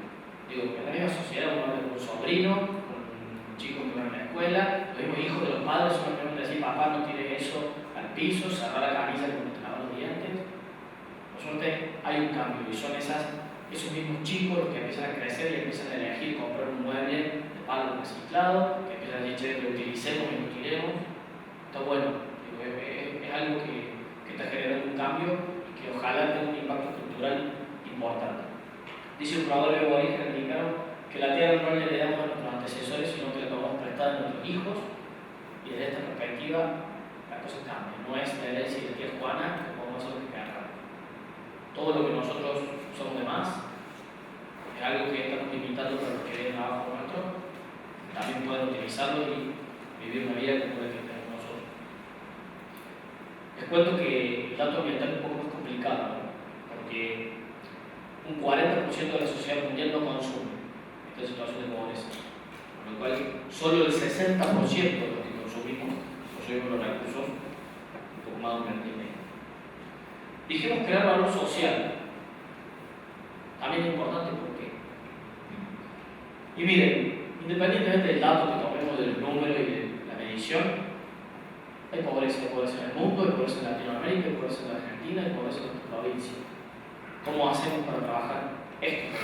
Digo, en la misma sociedad uno habla con un sobrino, con un chico que va a la escuela, los mismos hijos de los padres son los que van a decir, papá no tires eso al piso, cerrar la camisa cuando te lavas los dientes. Por suerte hay un cambio y son esos mismos chicos los que empiezan a crecer y empiezan a elegir comprar un mueble de palo reciclado, que empiezan a decir que lo utilicemos y lo tiremos. Está bueno, digo, es algo que está generando un cambio y que ojalá tenga un impacto cultural importante. Dice un proverbio aborigen americano que la tierra no le heredamos a nuestros antecesores, sino que la tomamos prestada a nuestros hijos, y desde esta perspectiva la cosa cambia. No es la herencia de la tía Juana que podemos hacer lo que queramos. Todo lo que nosotros somos de más es algo que estamos limitando para los que vienen abajo nuestro, también pueden utilizarlo y vivir una vida como la que tenemos nosotros. Les cuento que el dato ambiental es un poco más complicado, ¿no? Porque un 40% de la sociedad mundial no consume esta situación de pobreza, con lo cual solo el 60% de lo que consumimos los recursos un poco más de un y medio. Dijimos crear valor social, también es importante porque, y miren, independientemente del dato que tomemos del número y de la medición, hay pobreza en el mundo, hay pobreza en Latinoamérica, hay pobreza en Argentina, hay pobreza en nuestra provincia. ¿Cómo hacemos para trabajar esto?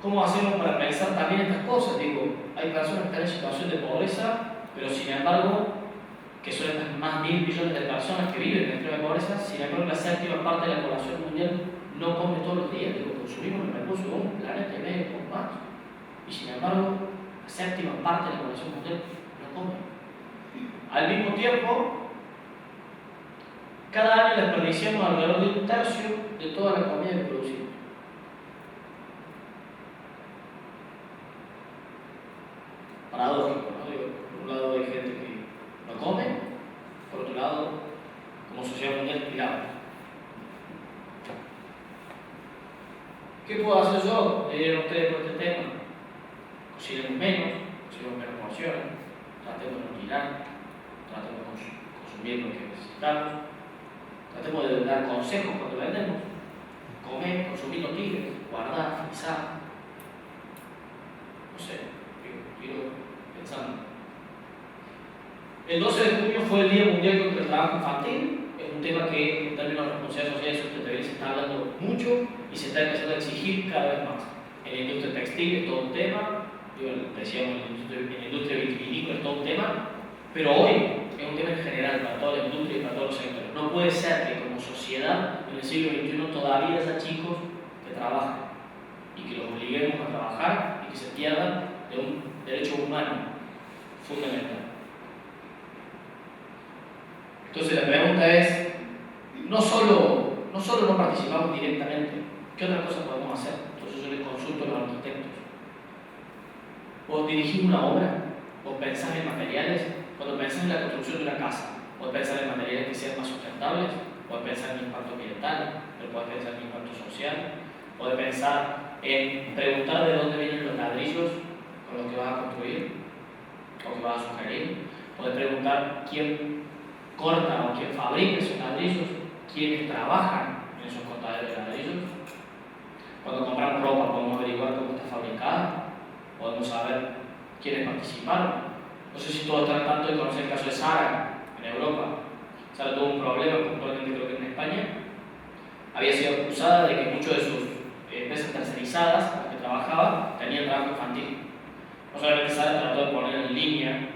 ¿Cómo hacemos para pensar también estas cosas? Digo, hay personas que están en situación de pobreza, pero sin embargo, que son estas más 1.000 millones de personas que viven en extrema pobreza, sin embargo, la séptima parte de la población mundial no come todos los días. Digo, consumimos los recursos de un planeta y medio con más. Y sin embargo, la séptima parte de la población mundial no come. Al mismo tiempo, cada año desperdiciamos alrededor de un tercio de toda la comida que producimos. Paradójico, ¿no? Digo, por un lado hay gente que no come, por otro lado, como sociedad mundial, tiramos. ¿Qué puedo hacer yo? Le diré a ustedes por este tema. Cocinemos menos porciones, tratemos de no tirar, tratemos de consumir lo que necesitamos. Tratemos de dar consejos cuando vendemos. comer, consumir noticias, guardar, frisar. No sé, quiero pensando. El 12 de junio fue el Día Mundial contra el Trabajo Infantil. Es un tema que en términos de responsabilidad social y sustentabilidad se está hablando mucho y se está empezando a exigir cada vez más. En la industria textil es todo un tema, decíamos en la industria vitivinícola es todo un tema, pero hoy es un tema en general para toda la industria y para todos los sectores. No puede ser que como sociedad en el siglo XXI todavía haya chicos que trabajen y que los obliguemos a trabajar y que se pierdan de un derecho humano fundamental. Entonces la pregunta es, no solo no participamos directamente, ¿qué otra cosa podemos hacer? Entonces yo les consulto a los arquitectos. ¿Vos dirigís una obra? ¿Vos pensás en materiales? Cuando pensás en la construcción de una casa, ¿vos pensás en materiales que sean más sustentables? ¿Podés pensar en el impacto ambiental? ¿Pero podés pensar en el impacto social? ¿Podés pensar en preguntar de dónde vienen los ladrillos con los que vas a construir? ¿O que vas a sugerir? ¿Podés preguntar quién corta o quién fabrica esos ladrillos? ¿Quiénes trabajan en esos cortadores de ladrillos? Cuando compramos ropa podemos averiguar cómo está fabricada, podemos saber quiénes participaron. No sé si todos están al tanto de conocer el caso de Zara en Europa. Zara tuvo un problema, puntualmente creo que en España. Había sido acusada de que muchas de sus empresas tercerizadas, las que trabajaba, tenían trabajo infantil. No solamente Zara trató de poner en línea,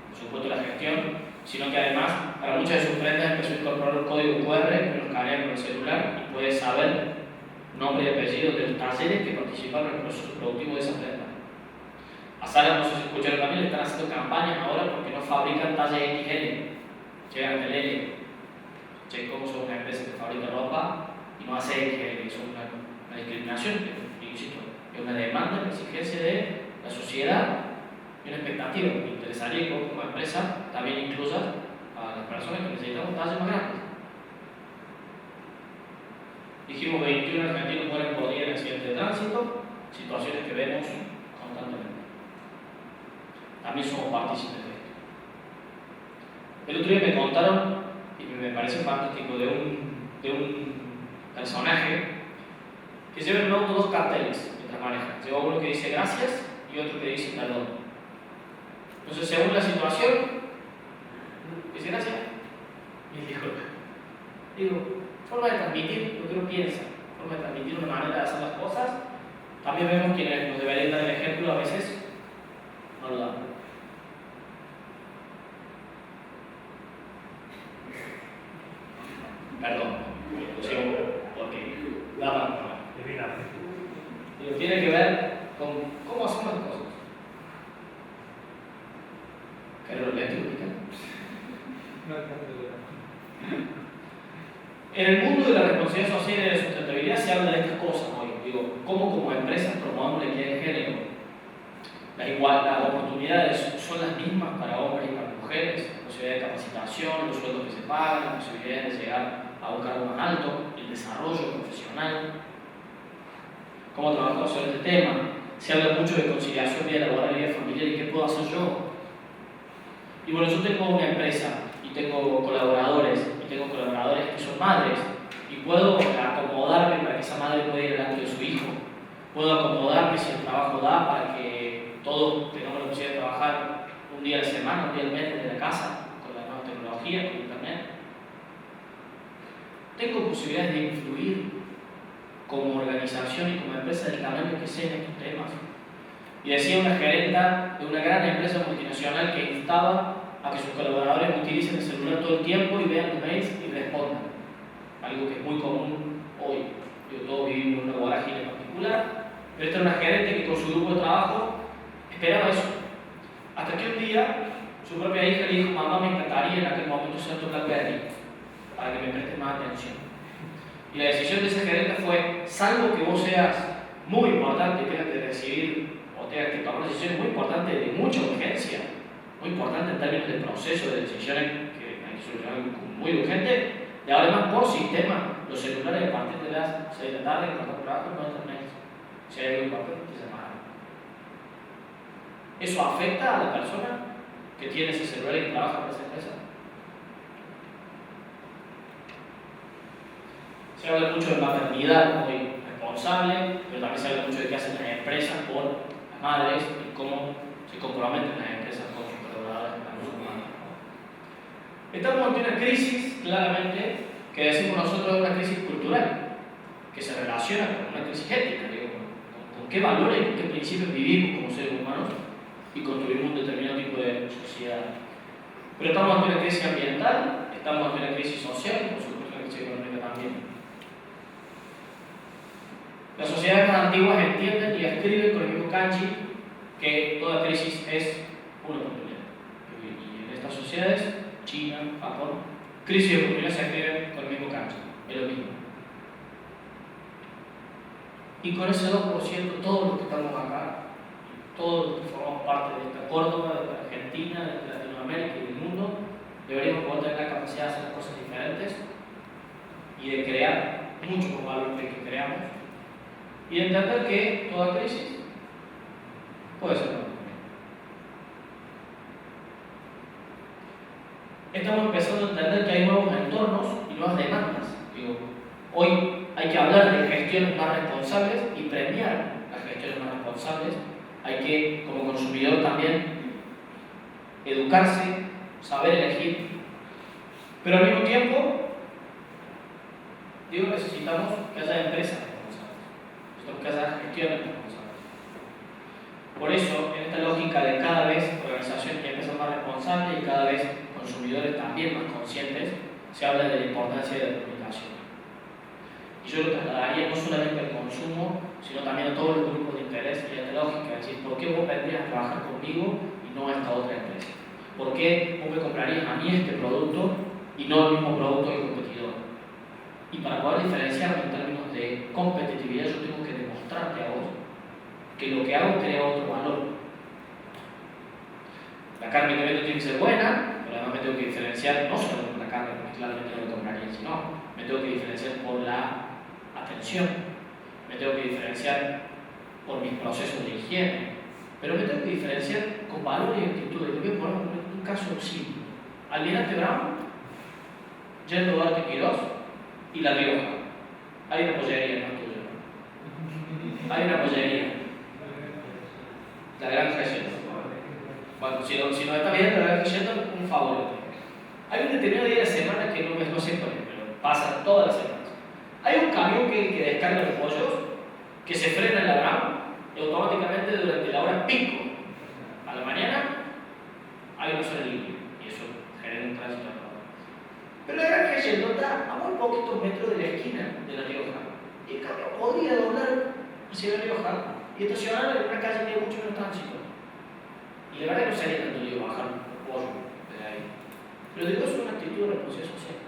por supuesto, la gestión, sino que además, para muchas de sus prendas empezó a incorporar un código QR que lo escanea con el celular y puede saber nombre y apellido de los talleres que participaron en el proceso productivo de esa prenda. A Zara, no sé si escucharon también, le están haciendo campañas ahora porque no fabrican talla XL, llegan hasta el L. Che, ¿cómo son una empresa que fabrica ropa y no hace XL? Eso es una discriminación, insisto, es una demanda, una exigencia de la sociedad y una expectativa. Me interesaría que vos como empresa también incluyas a las personas que necesitamos tallas más grandes. Dijimos 21 argentinos mueren por día en accidentes de tránsito, situaciones que vemos constantemente. También somos partícipes de esto. El otro día me contaron, y me parece fantástico, de un personaje que lleva en un auto dos carteles mientras maneja. Lleva uno que dice gracias y otro que dice perdón. Entonces, según la situación, dice gracias y digo, forma de transmitir lo que uno piensa, forma de transmitir una manera de hacer las cosas. También vemos quienes nos deberían dar el ejemplo, a veces no lo dan. Perdón, porque da para hablar. Tiene que ver con cómo hacemos las cosas. ¿Querés lo eléctrico? En el mundo de la responsabilidad social y de la sustentabilidad se habla de estas cosas hoy. Digo, cómo como empresas promovemos la equidad de género. Las oportunidades son las mismas para hombres y para mujeres, la posibilidad de capacitación, los sueldos que se pagan, las posibilidades de llegar a un cargo más alto, el desarrollo profesional. ¿Cómo trabajamos sobre este tema? Se habla mucho de conciliación vida laboral y vida familiar y qué puedo hacer yo. Y bueno, yo tengo una empresa y tengo colaboradores que son madres y puedo acomodarme para que esa madre pueda ir delante de su hijo. Puedo acomodarme si el trabajo da para que todos tengamos la posibilidad de trabajar un día a la semana, un día al mes desde la casa, con las nuevas tecnologías, con internet. Tengo posibilidades de influir como organización y como empresa del tamaño que sea en estos temas. Y decía una gerenta de una gran empresa multinacional que instaba a que sus colaboradores utilicen el celular todo el tiempo y vean los mails y respondan. Algo que es muy común hoy. Todos vivimos en una vorágine particular, pero esta era una gerente que con su grupo de trabajo esperaba eso. Hasta que un día su propia hija le dijo: mamá, me encantaría en aquel momento ser tu BlackBerry para que me prestes más atención. Y la decisión de esa gerente fue: salvo que vos seas muy importante y tengas que recibir o tengas que tomar decisiones muy importantes de mucha urgencia, muy importante en términos de proceso de decisiones que hay que solucionar muy urgente, y ahora más por sistema, los celulares a partir de las 6 de la tarde, cuando trabajan no entran mails. Si hay algo importante, te llamarán. ¿Eso afecta a la persona que tiene ese celular y que trabaja para esa empresa? Se habla mucho de maternidad hoy responsable, pero también se habla mucho de qué hacen las empresas con las madres y cómo se comprometen las empresas con sus colaboradores para sus madres. Estamos ante una crisis, claramente, que decimos nosotros es una crisis cultural, que se relaciona con una crisis ética, digo, con qué valores y con qué principios vivimos como seres humanos y construimos un determinado tipo de sociedad. Pero estamos ante una crisis ambiental, estamos ante una crisis social y por supuesto una crisis económica también. Las sociedades más antiguas entienden y escriben con el mismo kanji que toda crisis es una oportunidad. Y en estas sociedades, China, Japón, crisis y oportunidad se escriben con el mismo kanji, es lo mismo. Y con ese 2%, todos los que estamos acá, todos los que formamos parte de esta Córdoba, de la Argentina, de Latinoamérica y del mundo, deberíamos poder tener la capacidad de hacer las cosas diferentes y de crear mucho más valor que creamos y de entender que toda crisis puede ser buena. Estamos empezando a entender que hay nuevos entornos y nuevas demandas. Digo, hoy hay que hablar de gestiones más responsables y premiar las gestiones más responsables. Hay que, como consumidor también, educarse, saber elegir, pero al mismo tiempo, digo, necesitamos que haya empresas responsables, necesitamos que haya gestiones responsables. Por eso, en esta lógica de cada vez organizaciones y empresas más responsables y cada vez consumidores también más conscientes, se habla de la importancia de la comunicación. Y yo lo trasladaría no solamente al consumo, sino también a todos los grupos de interés y a esta lógica, es decir, ¿por qué vos vendrías a trabajar conmigo y no a esta otra empresa? ¿Por qué vos me comprarías a mí este producto y no el mismo producto del competidor? Y para poder diferenciarme en términos de competitividad, yo tengo que demostrarte a vos que lo que hago crea otro valor. La carne que vendo tiene que ser buena, pero además me tengo que diferenciar no solo por la carne, porque claramente no me compraría, sino me tengo que diferenciar por la atención, me tengo que diferenciar por mis procesos de higiene, pero me tengo que diferenciar con valores y actitudes. Te voy a poner un caso simple. Almirante Brown, Yerno Duarte Quirós y La Rioja. Hay una pollería, no tuya, ¿no? Hay una pollería. La Granja Yendo. Bueno, si nos está viendo la Granja Yendo, un favor. Hay un determinado día de la semana que no sé por qué, pero pasa todas las semanas. Hay un camión que descarga los pollos, que se frena en la Brown y automáticamente durante la hora pico a la mañana hay una zona libre y eso genera un tránsito rápido. Pero la Granja Yendo está a muy poquitos metros de la esquina de La Rioja y el camión podría doblar hacia La Rioja y estacionar en una calle que tiene mucho menos tránsito. Y la verdad que no sería tanto lío bajar un pollo de ahí. Pero digo, eso es una actitud de responsabilidad social.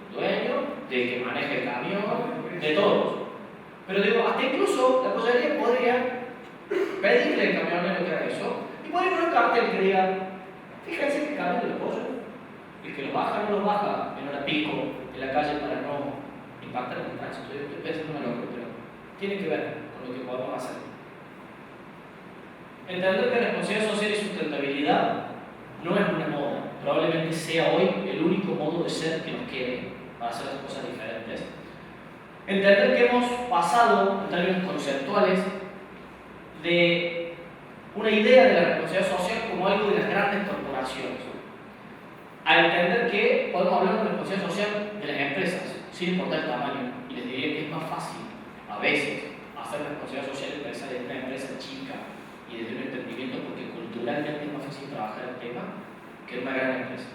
El dueño, del que maneja el camión, de todos. Pero digo, hasta incluso la pollería podría pedirle al camionero que haga eso y podría poner un cartel que diga, fíjense que cambia de pollo. El que lo baja no lo baja en hora pico en la calle para no impactar en el tránsito. Yo estoy pensando en una locura, pero tiene que ver con lo que podemos hacer. Entender que responsabilidad social y sustentabilidad no es una moda, probablemente sea hoy el único modo de ser que nos quede para hacer las cosas diferentes. Entender que hemos pasado, en términos conceptuales, de una idea de la responsabilidad social como algo de las grandes corporaciones, a entender que podemos hablar de responsabilidad social de las empresas, sin importar el tamaño, y les diría que es más fácil, a veces, hacer responsabilidad social empresarial de una empresa chica y desde un emprendimiento, porque culturalmente es más fácil trabajar el tema que en una gran empresa.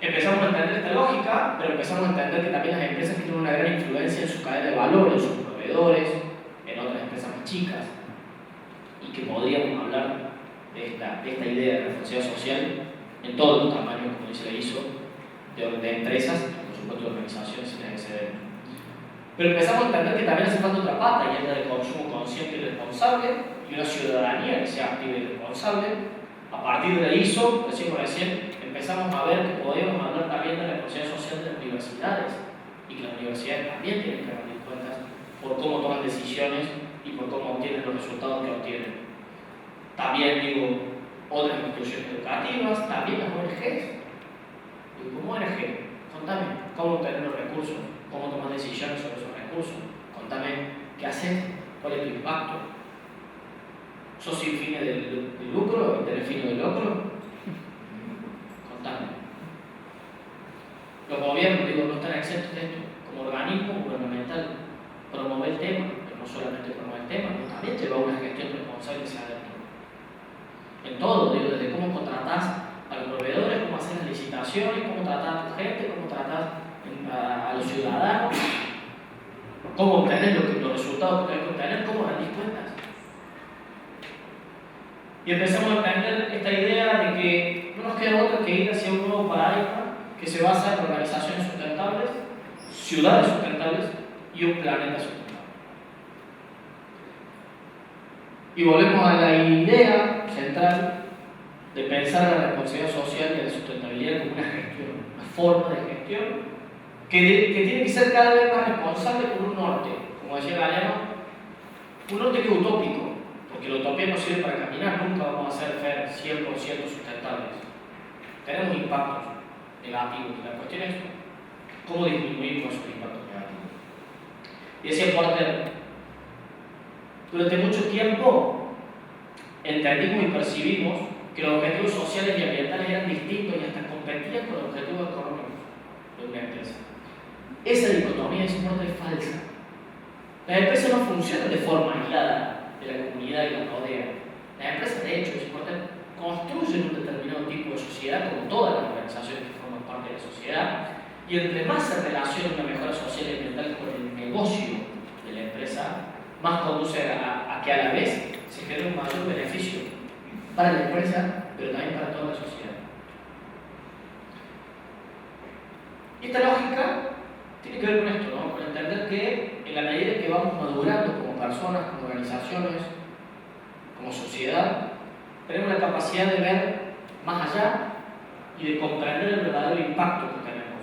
Empezamos a entender esta lógica, pero empezamos a entender que también las empresas tienen una gran influencia en su cadena de valor, en sus proveedores, en otras empresas más chicas, y que podríamos hablar de esta idea de responsabilidad social en todos los tamaños, como dice la ISO, de empresas y por supuesto de organizaciones y las excedentes. Pero empezamos a entender que también hace falta otra pata, y es la de consumo consciente y responsable, y una ciudadanía que sea activa y responsable. A partir de la ISO, decimos recién, empezamos a ver que podíamos hablar también de la responsabilidad social de las universidades, y que las universidades también tienen que rendir cuentas por cómo toman decisiones y por cómo obtienen los resultados que obtienen. También digo, otras instituciones educativas, también las ONGs. Como ONG, son Contame cómo obtener los recursos, cómo tomar decisiones sobre esos recursos. Contame qué haces, cuál es tu impacto. ¿Sos sin fines de lucro? ¿Tenés fines de lucro? Contame. Los gobiernos, digo, no están exentos de esto. Como organismo gubernamental, promover el tema, pero no solamente promover el tema, sino también llevar una gestión responsable hacia adentro. En todo, digo, desde cómo contratás a los proveedores, cómo hacer las licitaciones, cómo tratás a tu gente, cómo tratás a los ciudadanos, cómo obtener los resultados que tenés que obtener, cómo rendís cuentas. Y empezamos a entender esta idea de que no nos queda otra que ir hacia un nuevo paradigma que se basa en organizaciones sustentables, ciudades sustentables y un planeta sustentable. Y volvemos a la idea central de pensar en la responsabilidad social y la sustentabilidad como una gestión, una forma de gestión que tiene que ser cada vez más responsable con un norte, como decía Galeano, un norte que es utópico, porque la utopía no sirve para caminar, nunca vamos a ser 100% sustentables. Tenemos impactos negativos, la cuestión es cómo disminuimos esos impactos negativos. Y decía Porter, durante mucho tiempo entendimos y percibimos que los objetivos sociales y ambientales eran distintos y hasta competían con los objetivos económicos de una empresa. Esa dicotomía es falsa. Las empresas no funcionan de forma aislada de la comunidad que las rodea. Las empresas, de hecho, construyen un determinado tipo de sociedad, como todas las organizaciones que forman parte de la sociedad, y entre más se relaciona una mejora social y ambiental con el negocio de la empresa, más conduce a que a la vez se genere un mayor beneficio para la empresa, pero también para toda la sociedad. Y esta lógica tiene que ver con esto, ¿no? Con entender que en la medida que vamos madurando como personas, como organizaciones, como sociedad, tenemos la capacidad de ver más allá y de comprender el verdadero impacto que tenemos.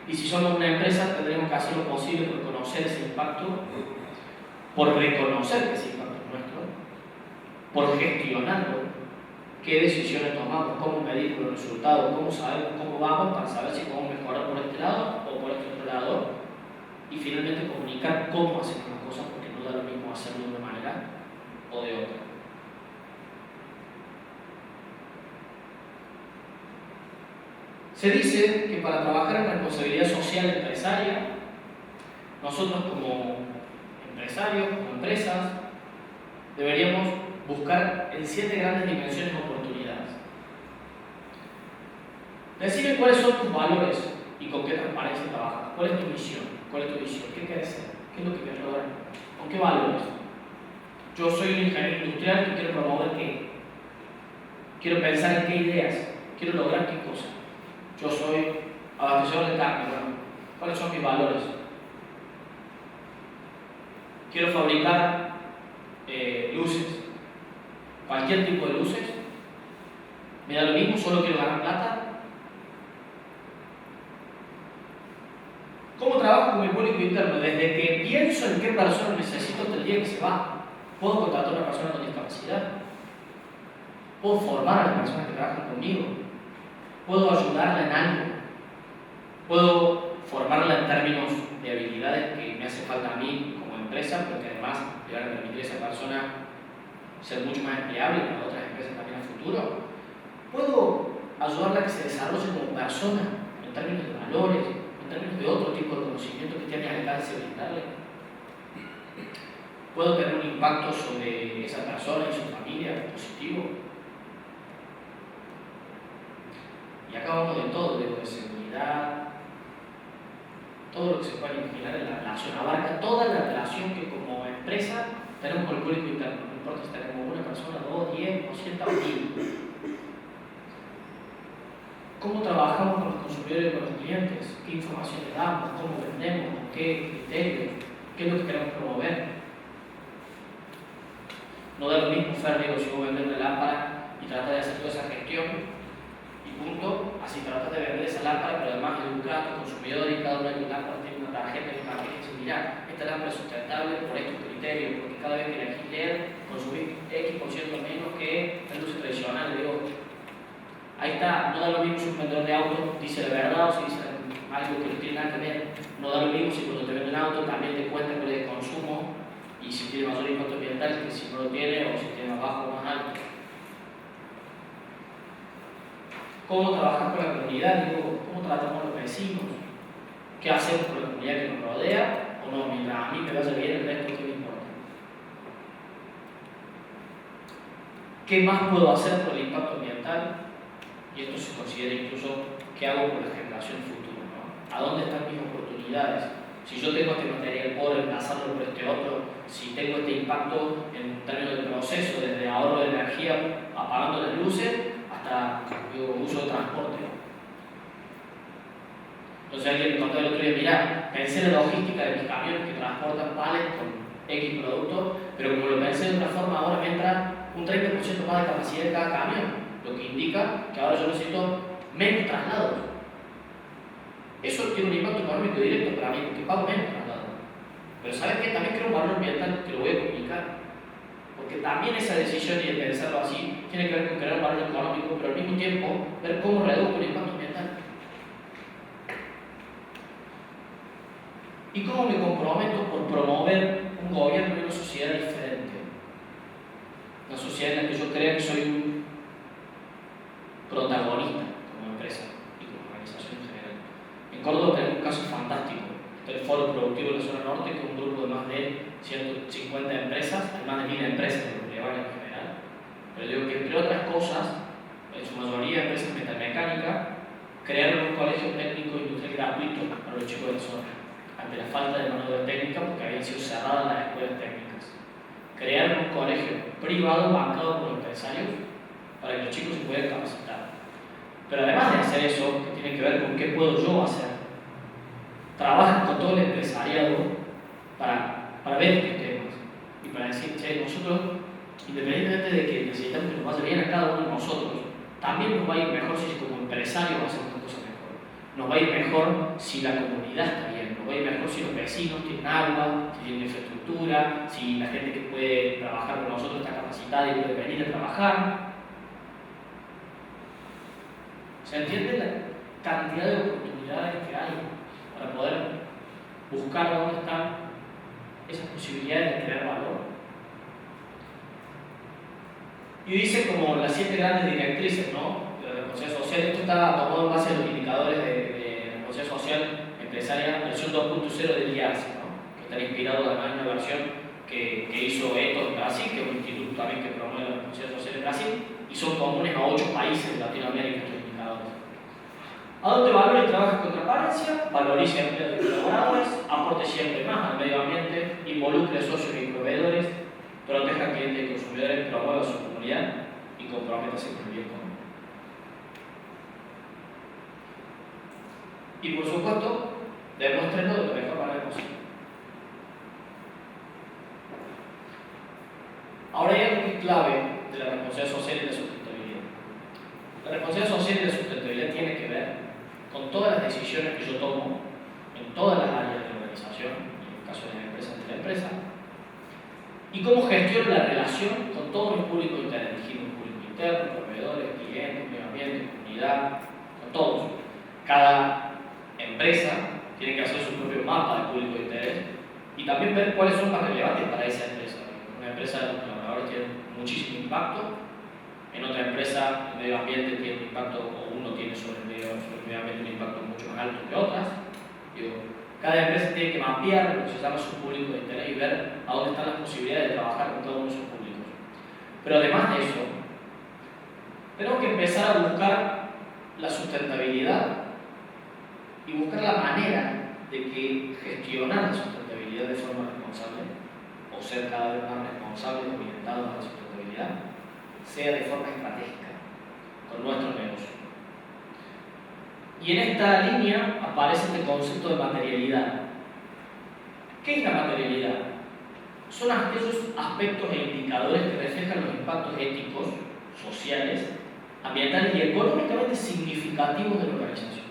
Y si somos una empresa, tendremos que hacer lo posible por conocer ese impacto, por reconocer que ese impacto es nuestro, por gestionarlo, qué decisiones tomamos, cómo medir los resultados, cómo sabemos cómo vamos para saber si podemos mejorar por este lado o por este otro lado, y finalmente comunicar cómo hacemos las cosas, porque no da lo mismo hacerlo de una manera o de otra. Se dice que para trabajar en responsabilidad social empresaria, nosotros como empresarios, como empresas, deberíamos buscar en 7 grandes dimensiones oportunidades. Decime cuáles son tus valores y con qué transparencia trabajas. ¿Cuál es tu misión? ¿Cuál es tu visión? ¿Qué quieres ser? ¿Qué es lo que quieres lograr? ¿Con qué valores? Yo soy un ingeniero industrial que quiero promover qué. Quiero pensar en qué ideas. Quiero lograr qué cosas. Yo soy abastecedor de carne. Bueno, ¿cuáles son mis valores? Quiero fabricar luces. Cualquier tipo de luces. Me da lo mismo, solo quiero ganar plata. ¿Cómo trabajo con mi público interno? Desde que pienso en qué persona necesito hasta el día que se va. ¿Puedo contratar a una persona con discapacidad? ¿Puedo formar a las personas que trabajan conmigo? ¿Puedo ayudarla en algo? ¿Puedo formarla en términos de habilidades que me hace falta a mí como empresa, pero que además le van a permitir a esa persona ser mucho más empleable para otras empresas también a futuro? ¿Puedo ayudarla a que se desarrolle como persona en términos de valores, en términos de otro tipo de conocimiento que esté a mi alcance brindarle? ¿Puedo tener un impacto sobre esa persona y su familia positivo? Y acá vamos de todo, de seguridad, todo lo que se puede imaginar en la relación, abarca toda la relación que como empresa tenemos con el público interno, no importa si tenemos una persona, 2, 10, 200 o 1000. ¿Cómo trabajamos con los consumidores y con los clientes? ¿Qué información le damos? ¿Cómo vendemos? ¿Con qué criterios? ¿Qué es lo que queremos promover? No da lo mismo, Fer, digo, si vos vendés una lámpara y tratas de hacer toda esa gestión y punto, así tratas de vender esa lámpara, pero además educar a tus consumidores y cada una de tus lámparas tiene una tarjeta y un cartel que dice, mirá, esta lámpara es sustentable por estos criterios, porque cada vez que elegís LED consumís X% menos que la luz tradicional. Digo, Ahí está, no da lo mismo si un vendedor de autos dice la verdad o si dice algo que no tiene nada que ver. No da lo mismo si cuando te vende un auto también te cuenta cuál es el consumo y si tiene mayor impacto ambiental que si no lo tiene o si tiene más bajo o más alto. ¿Cómo trabajar con la comunidad? Digo, ¿cómo tratamos a los vecinos? ¿Qué hacemos con la comunidad que nos rodea? O no, mientras a mí me vaya bien, el resto que me importa. ¿Qué más puedo hacer por el impacto ambiental? Y esto se considera incluso qué hago por la generación futura, ¿no? ¿A dónde están mis oportunidades? Si yo tengo este material, puedo reemplazarlo por este otro. Si tengo este impacto en términos de proceso, desde ahorro de energía, apagando las luces, hasta uso de transporte. Entonces alguien me contó el otro día, mirá, pensé en la logística de mis camiones que transportan palets con X productos, pero como lo pensé de una forma, ahora me entra un 30% más de capacidad de cada camión, lo que indica que ahora yo necesito menos traslados. Eso tiene un impacto económico directo para mí, porque pago menos traslados. Pero ¿sabes qué? También creo un valor ambiental que lo voy a comunicar. Porque también esa decisión y el pensarlo así tiene que ver con crear un valor económico, pero al mismo tiempo ver cómo reduzco el impacto ambiental. ¿Y cómo me comprometo por promover un gobierno y una sociedad diferente? Una sociedad en la que yo crea que soy un protagonista como empresa y como organización en general. En Córdoba tenemos un caso fantástico. El Foro Productivo de la Zona Norte, que es un grupo de más de 150 empresas, hay más de 1000 empresas de lo que van en general. Pero digo que entre otras cosas, en su mayoría empresas metalmecánicas, crearon un colegio técnico industrial gratuito para los chicos de la zona, ante la falta de mano de obra técnica porque habían sido cerradas las escuelas técnicas. Crearon un colegio privado bancado por empresarios para que los chicos se puedan capacitar. Pero además de hacer eso, que tiene que ver con qué puedo yo hacer, trabajan con todo el empresariado para ver estos temas y para decir, che, nosotros, independientemente de que necesitamos que nos vaya bien a cada uno de nosotros, también nos va a ir mejor si como empresarios hacemos las cosas mejor. Nos va a ir mejor si la comunidad está bien, nos va a ir mejor si los vecinos tienen agua, si tienen infraestructura, si la gente que puede trabajar con nosotros está capacitada y puede venir a trabajar. ¿Se entiende la cantidad de oportunidades que hay para poder buscar dónde están esas posibilidades de crear valor? Y dice como las 7 grandes directrices, ¿no?, de la responsabilidad social. Esto está tomado en base a los indicadores de responsabilidad social empresarial, versión 2.0 del IARC, ¿no?, que están inspirados además en una versión que hizo ETO en Brasil, que es un instituto también que promueve la responsabilidad social en Brasil, y son comunes a 8 países de Latinoamérica estos indicadores. ¿A dónde valora y trabaja con transparencia? Valoriza empleos y colaboradores, aporte siempre más al medio ambiente, involucre a socios y proveedores, proteja a clientes y consumidores, promueva su comunidad y comprométase con el bien común. Y por supuesto, demuéstrenlo de la mejor manera posible. Ahora hay algo que es clave de la responsabilidad social y la sustentabilidad. La responsabilidad social y la sustentabilidad tiene que ver con todas las decisiones que yo tomo en todas las áreas de la organización, y en el caso de las empresas de la empresa, y cómo gestiono la relación con todo mi público interno, dijimos público interno, proveedores, clientes, medio ambiente, comunidad, con todos. Cada empresa tiene que hacer su propio mapa de público de interés y también ver cuáles son más relevantes para esa empresa. Una empresa de los colaboradores tiene muchísimo impacto, en otra empresa el medio ambiente tiene un impacto, o uno tiene sobre el medio ambiente un impacto mucho más alto que otras. Cada empresa tiene que mapear lo que se llama su público de interés y ver a dónde están las posibilidades de trabajar con cada uno de esos públicos. Pero además de eso, tenemos que empezar a buscar la sustentabilidad y buscar la manera de que gestionar la sustentabilidad de forma responsable, o ser cada vez más responsables y orientados a la sustentabilidad, sea de forma estratégica, con nuestros negocios. Y en esta línea aparece este concepto de materialidad. ¿Qué es la materialidad? Son aquellos aspectos e indicadores que reflejan los impactos éticos, sociales, ambientales y económicamente significativos de la organización.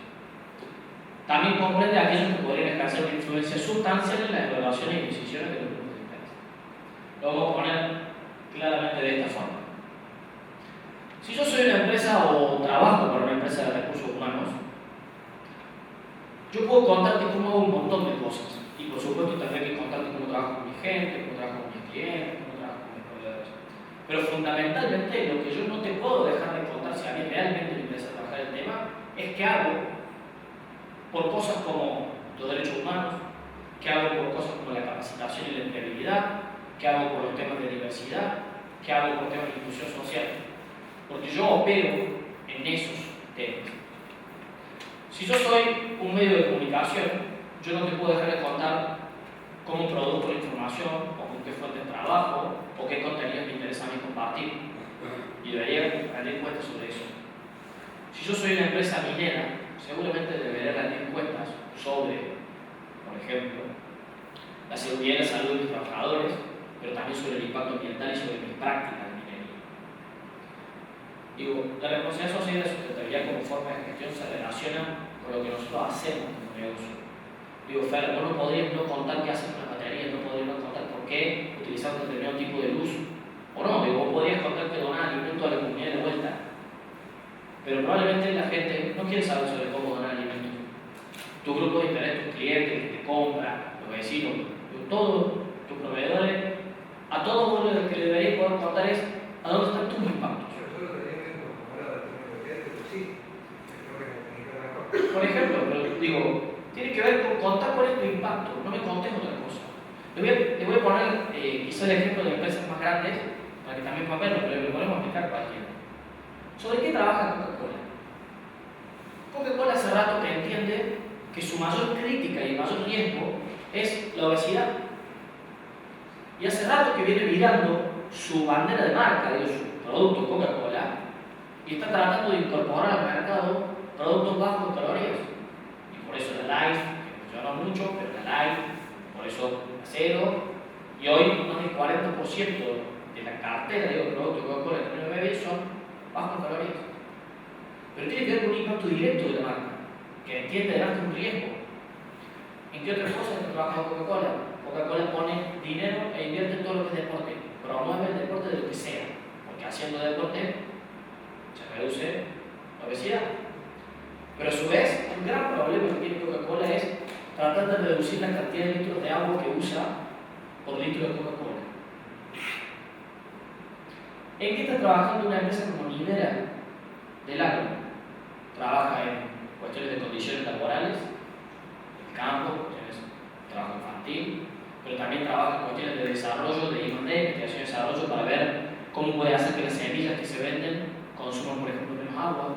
También comprende aquellos que podrían ejercer una influencia sustancial en las evaluaciones y decisiones de los grupos de interés. Lo vamos a poner claramente de esta forma. Si yo soy una empresa o trabajo para una empresa de recursos humanos, yo puedo contarte cómo hago un montón de cosas. Y por supuesto tendré que contarte cómo trabajo con mi gente, cómo trabajo con mis clientes, cómo trabajo con mis proveedores. Pero fundamentalmente lo que yo no te puedo dejar de contar, si a mí realmente me interesa trabajar el tema, es qué hago por cosas como los derechos humanos, qué hago por cosas como la capacitación y la empleabilidad, qué hago por los temas de diversidad, qué hago por temas de inclusión social. Porque yo opero en esos temas. Si yo soy un medio de comunicación, yo no te puedo dejar de contar cómo produzco la información, o con qué fuentes trabajo, o qué contenidos me interesa a mí compartir. Y debería rendir cuentas sobre eso. Si yo soy una empresa minera, seguramente debería rendir cuentas sobre, por ejemplo, la seguridad y la salud de mis trabajadores, pero también sobre el impacto ambiental y sobre mis prácticas de minería. Digo, la responsabilidad social y la sustentabilidad como forma de gestión se relaciona con lo que nosotros hacemos como negocio. Digo, Fer, vos no podrías no contar qué hacen las baterías, no podrías no contar por qué utilizar un determinado tipo de luz. O no, digo, vos podrías contar que donás alimento a la comunidad de vuelta. Pero probablemente la gente no quiere saber sobre cómo donar alimentos. Tu grupo de interés, tus clientes, que te compran, los vecinos, todos tus proveedores, a todos vos lo que le deberías poder contar es a dónde están tus impactos. Por ejemplo, pero digo, tiene que ver con contar cuál es tu impacto, no me contes otra cosa. Le voy a poner quizá el ejemplo de empresas más grandes, para que también puedan verlo, pero le podemos explicar cualquiera. ¿Sobre qué trabaja Coca-Cola? Coca-Cola hace rato que entiende que su mayor crítica y mayor riesgo es la obesidad. Y hace rato que viene mirando su bandera de marca, digo, su producto Coca-Cola, y está tratando de incorporar al mercado productos bajos en calorías. Y por eso la Life, que funciona mucho, pero la Life, por eso la Cero, y hoy más del 40% de la cartera de productos Coca-Cola en términos de bebé son bajos en calorías. Pero tiene que ver con un impacto directo de la marca, que entiende además que es un riesgo. ¿En qué otras cosas está trabajando Coca-Cola? Coca-Cola pone dinero e invierte en todo lo que es deporte, promueve el deporte de lo que sea, porque haciendo deporte se reduce la obesidad. Pero a su vez, un gran problema que tiene Coca-Cola es tratar de reducir la cantidad de litros de agua que usa por litro de Coca-Cola. ¿En qué está trabajando una empresa como Minera del Agro? Trabaja en cuestiones de condiciones laborales, el campo, cuestiones de trabajo infantil, pero también trabaja en cuestiones de desarrollo, de I+D, investigación y desarrollo, para ver cómo puede hacer que las semillas que se venden consuman, por ejemplo, menos agua.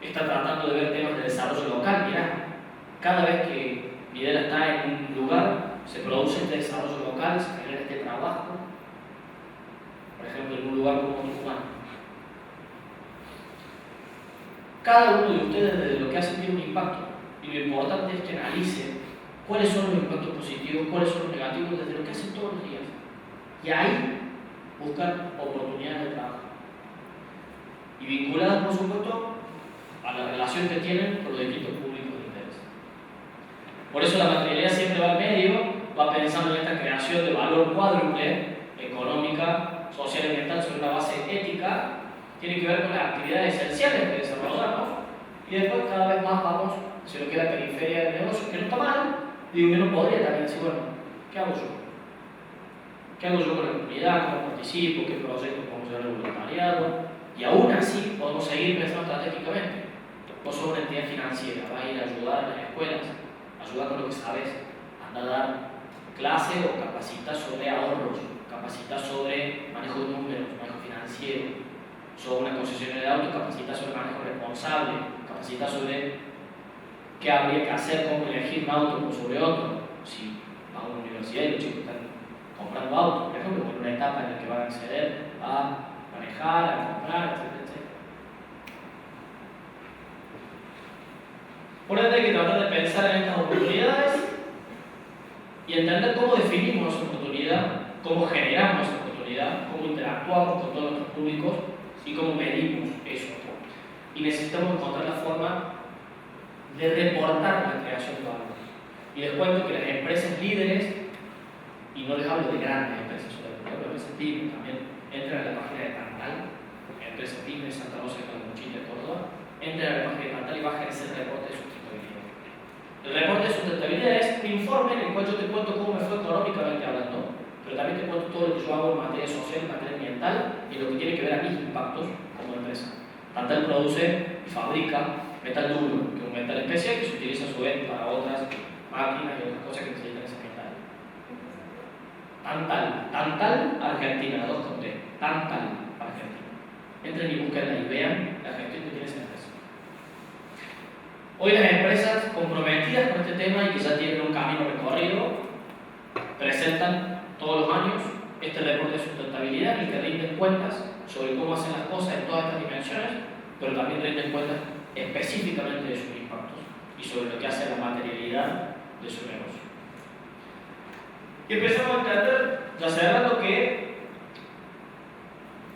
Está tratando de ver temas de desarrollo local. Mirá, cada vez que Minera está en un lugar, se produce este desarrollo local, se genera este trabajo. Por ejemplo, en un lugar como Tucumán. Cada uno de ustedes, desde lo que hace, tiene un impacto. Y lo importante es que analice cuáles son los impactos positivos, cuáles son los negativos, desde lo que hacen todos los días. Y ahí buscar oportunidades de trabajo. Y vinculadas, por supuesto, a la relación que tienen con los distintos públicos de interés. Por eso la materialidad siempre va al medio, va pensando en esta creación de valor cuádruple, económica, social y ambiental, sobre una base ética, tiene que ver con las actividades esenciales que desarrollamos, y después cada vez más vamos hacia lo que es la periferia del negocio, que no está mal, digo que no podría también decir, bueno, ¿qué hago yo? ¿Qué hago yo con la comunidad? ¿Cómo participo? ¿Qué proyectos podemos llevar al voluntariado? Y aún así podemos seguir pensando estratégicamente. Vos sos una entidad financiera, vas a ir a ayudar a las escuelas, ayudar con lo que sabes, anda a dar clase o capacitar sobre ahorros, capacitar sobre manejo de números, manejo financiero. Sos una concesionaria de autos, capacitar sobre manejo responsable, capacitar sobre qué habría que hacer, cómo elegir un auto por sobre otro. Si vas a una universidad y los chicos están comprando autos, por ejemplo, en una etapa en la que van a acceder a manejar, a comprar, etc. Por ende hay que tratar de pensar en estas oportunidades y entender cómo definimos esa oportunidad, cómo generamos esa oportunidad, cómo interactuamos con todos nuestros públicos y cómo medimos eso. Y necesitamos encontrar la forma de reportar la creación de valor. Y les cuento que las empresas líderes, y no les hablo de grandes empresas, solo hablo de empresas pymes también, entran a la página de Tantal empresa PYME de Santa Rosa de Calamuchita de Córdoba, entre a la página de Natal y bajen ese reporte de sustentabilidad. El reporte de sustentabilidad es un informe en el cual yo te cuento cómo me fue económicamente hablando, pero también te cuento todo lo que yo hago en materia social, en materia ambiental y lo que tiene que ver a mis impactos como empresa. Tantal produce y fabrica metal duro, que es un metal especial que se utiliza a su vez para otras máquinas y otras cosas que necesitan ese metal. Tantal Argentina, 2 con T. Tantal Argentina. Entren y búsquenla y vean la gestión que tiene esa empresa. Hoy las empresas comprometidas con este tema y que ya tienen un camino recorrido presentan todos los años este reporte de sustentabilidad en el que rinden cuentas sobre cómo hacen las cosas en todas estas dimensiones, pero también rinden cuentas específicamente de sus impactos y sobre lo que hace la materialidad de su negocio. Y empezamos a entender, ya cerrando, que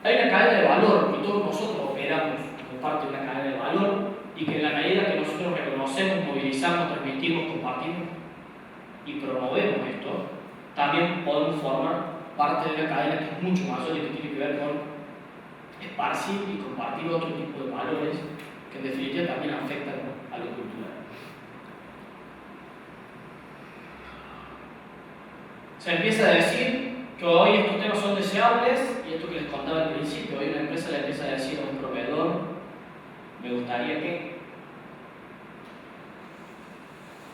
hay una cadena de valor y todos nosotros operamos como parte de una cadena de valor y que en la medida que nosotros reconocemos, movilizamos, transmitimos, compartimos y promovemos esto, también podemos formar parte de una cadena que es mucho mayor y que tiene que ver con esparcir y compartir otro tipo de valores que en definitiva también afectan a lo cultural. Se empieza a decir que hoy estos temas son deseables y esto que les contaba al principio, hoy una empresa le empieza a decir a un proveedor, me gustaría que,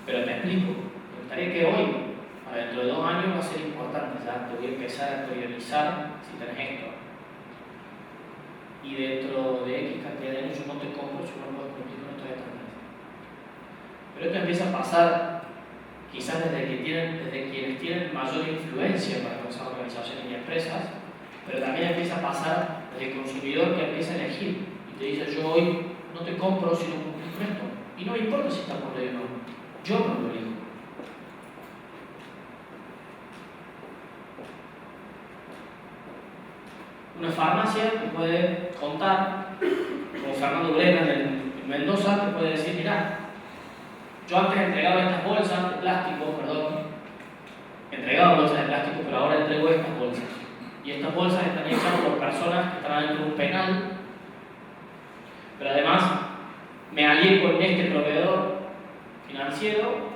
pero te explico, me gustaría que hoy, para dentro de 2 años va a ser importante, ya te voy a empezar a priorizar si tenés esto. Y dentro de X cantidad de años yo no te compro, yo no puedo cumplir con esto de esta manera. Pero esto empieza a pasar quizás desde quienes tienen mayor influencia para esas organizaciones y empresas, pero también empieza a pasar desde el consumidor que empieza a elegir y te dice yo hoy no te compro si no cumplís con esto. Y no me importa si está por ley o no, yo no lo elijo. Una farmacia te puede contar, como Fernando Brennan en Mendoza, te puede decir, mirá, yo antes entregaba estas bolsas de plástico, entregaba bolsas de plástico, pero ahora entrego estas bolsas. Y estas bolsas están hechas por personas que están dentro de un penal, pero además me alié con este proveedor financiero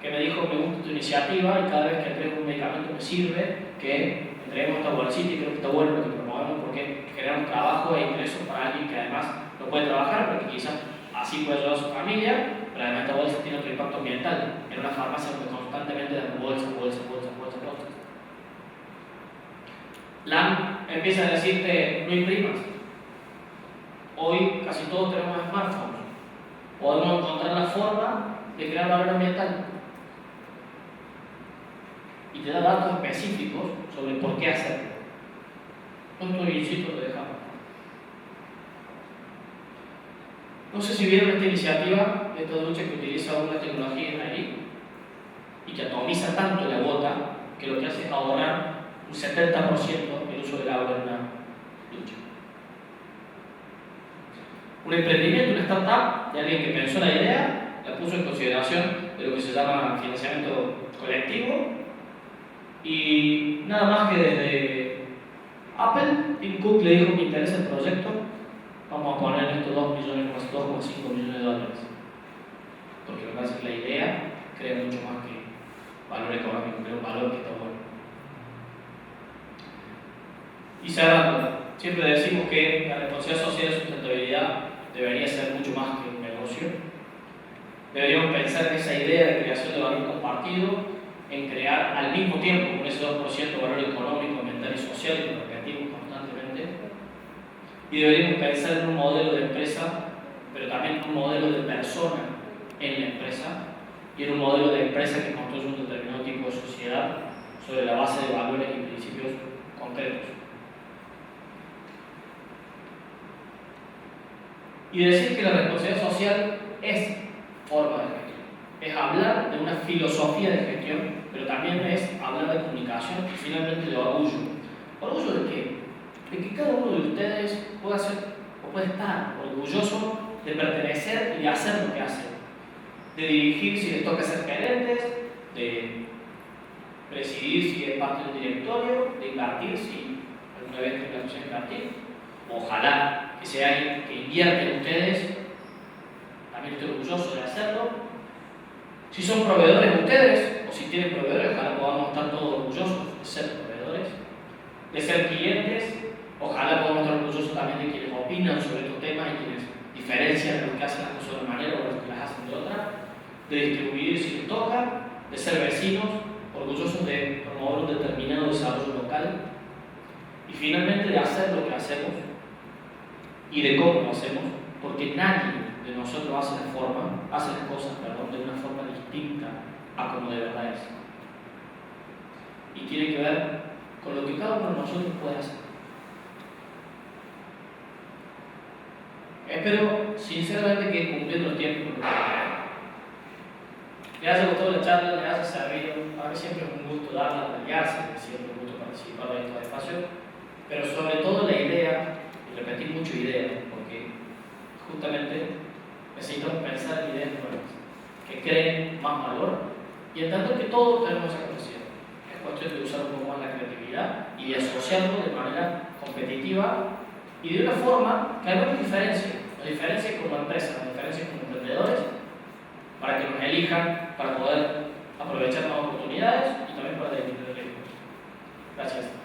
que me dijo, me gusta tu iniciativa y cada vez que entrego un medicamento me sirve que entreguemos esta bolsita y creo que está bueno lo que promovemos porque generamos trabajo e ingresos para alguien que además no puede trabajar porque quizás así puede ayudar a su familia, pero además esta bolsa tiene otro impacto ambiental. En una farmacia donde constantemente dan bolsas. LAN empieza a decirte, no imprimas. Hoy casi todos tenemos smartphones. Podemos encontrar la forma de crear valor ambiental. Y te da datos específicos sobre por qué hacerlo. Esto insisto, lo dejamos. No sé si vieron esta iniciativa de esta ducha que utiliza una tecnología israelí y que atomiza tanto la gota que lo que hace es ahorrar un 70% el uso del agua en una ducha. Un emprendimiento, una startup de alguien que pensó la idea, la puso en consideración de lo que se llama financiamiento colectivo y nada más que desde Apple, Tim Cook le dijo que me interesa el proyecto, vamos a poner estos 2,5 millones de dólares. Porque lo que hace es la idea crea mucho más que valor económico, crea un valor que está bueno. Y cerrando, siempre decimos que la responsabilidad social de sustentabilidad debería ser mucho más que un negocio. Deberíamos pensar en esa idea de creación de valor compartido, en crear al mismo tiempo con ese 2% valor económico, ambiental y social y lo repetimos constantemente. Y deberíamos pensar en un modelo de empresa, pero también en un modelo de persona en la empresa y en un modelo de empresa que construye un determinado tipo de sociedad sobre la base de valores y principios concretos. Y decir que la responsabilidad social es forma de gestión, es hablar de una filosofía de gestión, pero también es hablar de comunicación y finalmente de orgullo. ¿Orgullo de qué? De que cada uno de ustedes pueda ser o puede estar orgulloso de pertenecer y de hacer lo que hace, de dirigir si les toca ser gerentes, de presidir si es parte del directorio, de invertir si alguna vez tenga que invertir, ojalá que sea alguien que invierte en ustedes, también estoy orgulloso de hacerlo. Si son proveedores de ustedes, o si tienen proveedores, ojalá podamos estar todos orgullosos de ser proveedores, de ser clientes, ojalá podamos estar orgullosos también de quienes opinan sobre estos temas y quienes diferencian los que hacen las cosas de una manera o los que las hacen de otra, de distribuir si les toca, de ser vecinos, orgullosos de promover un determinado desarrollo local y finalmente de hacer lo que hacemos y de cómo lo hacemos, porque nadie de nosotros hace las cosas de una forma distinta a como de verdad es. Y tiene que ver con lo que cada uno de nosotros puede hacer. Espero sinceramente que cumpliendo el tiempo con lo que le haya gustado la charla, le haya servido. A mí siempre es un gusto darla, aliarse, siempre es un gusto participar de estos espacios, pero sobre todo la idea, y repetir mucho idea, porque justamente necesitamos pensar en ideas nuevas, que creen más valor y entender que todos tenemos esa capacidad. Es cuestión de usar un poco más la creatividad y de asociarlo de manera competitiva y de una forma que nos diferencie como empresas, nos diferencie como emprendedores, para que nos elijan, para poder aprovechar nuevas oportunidades y también para disminuir el riesgo. Gracias.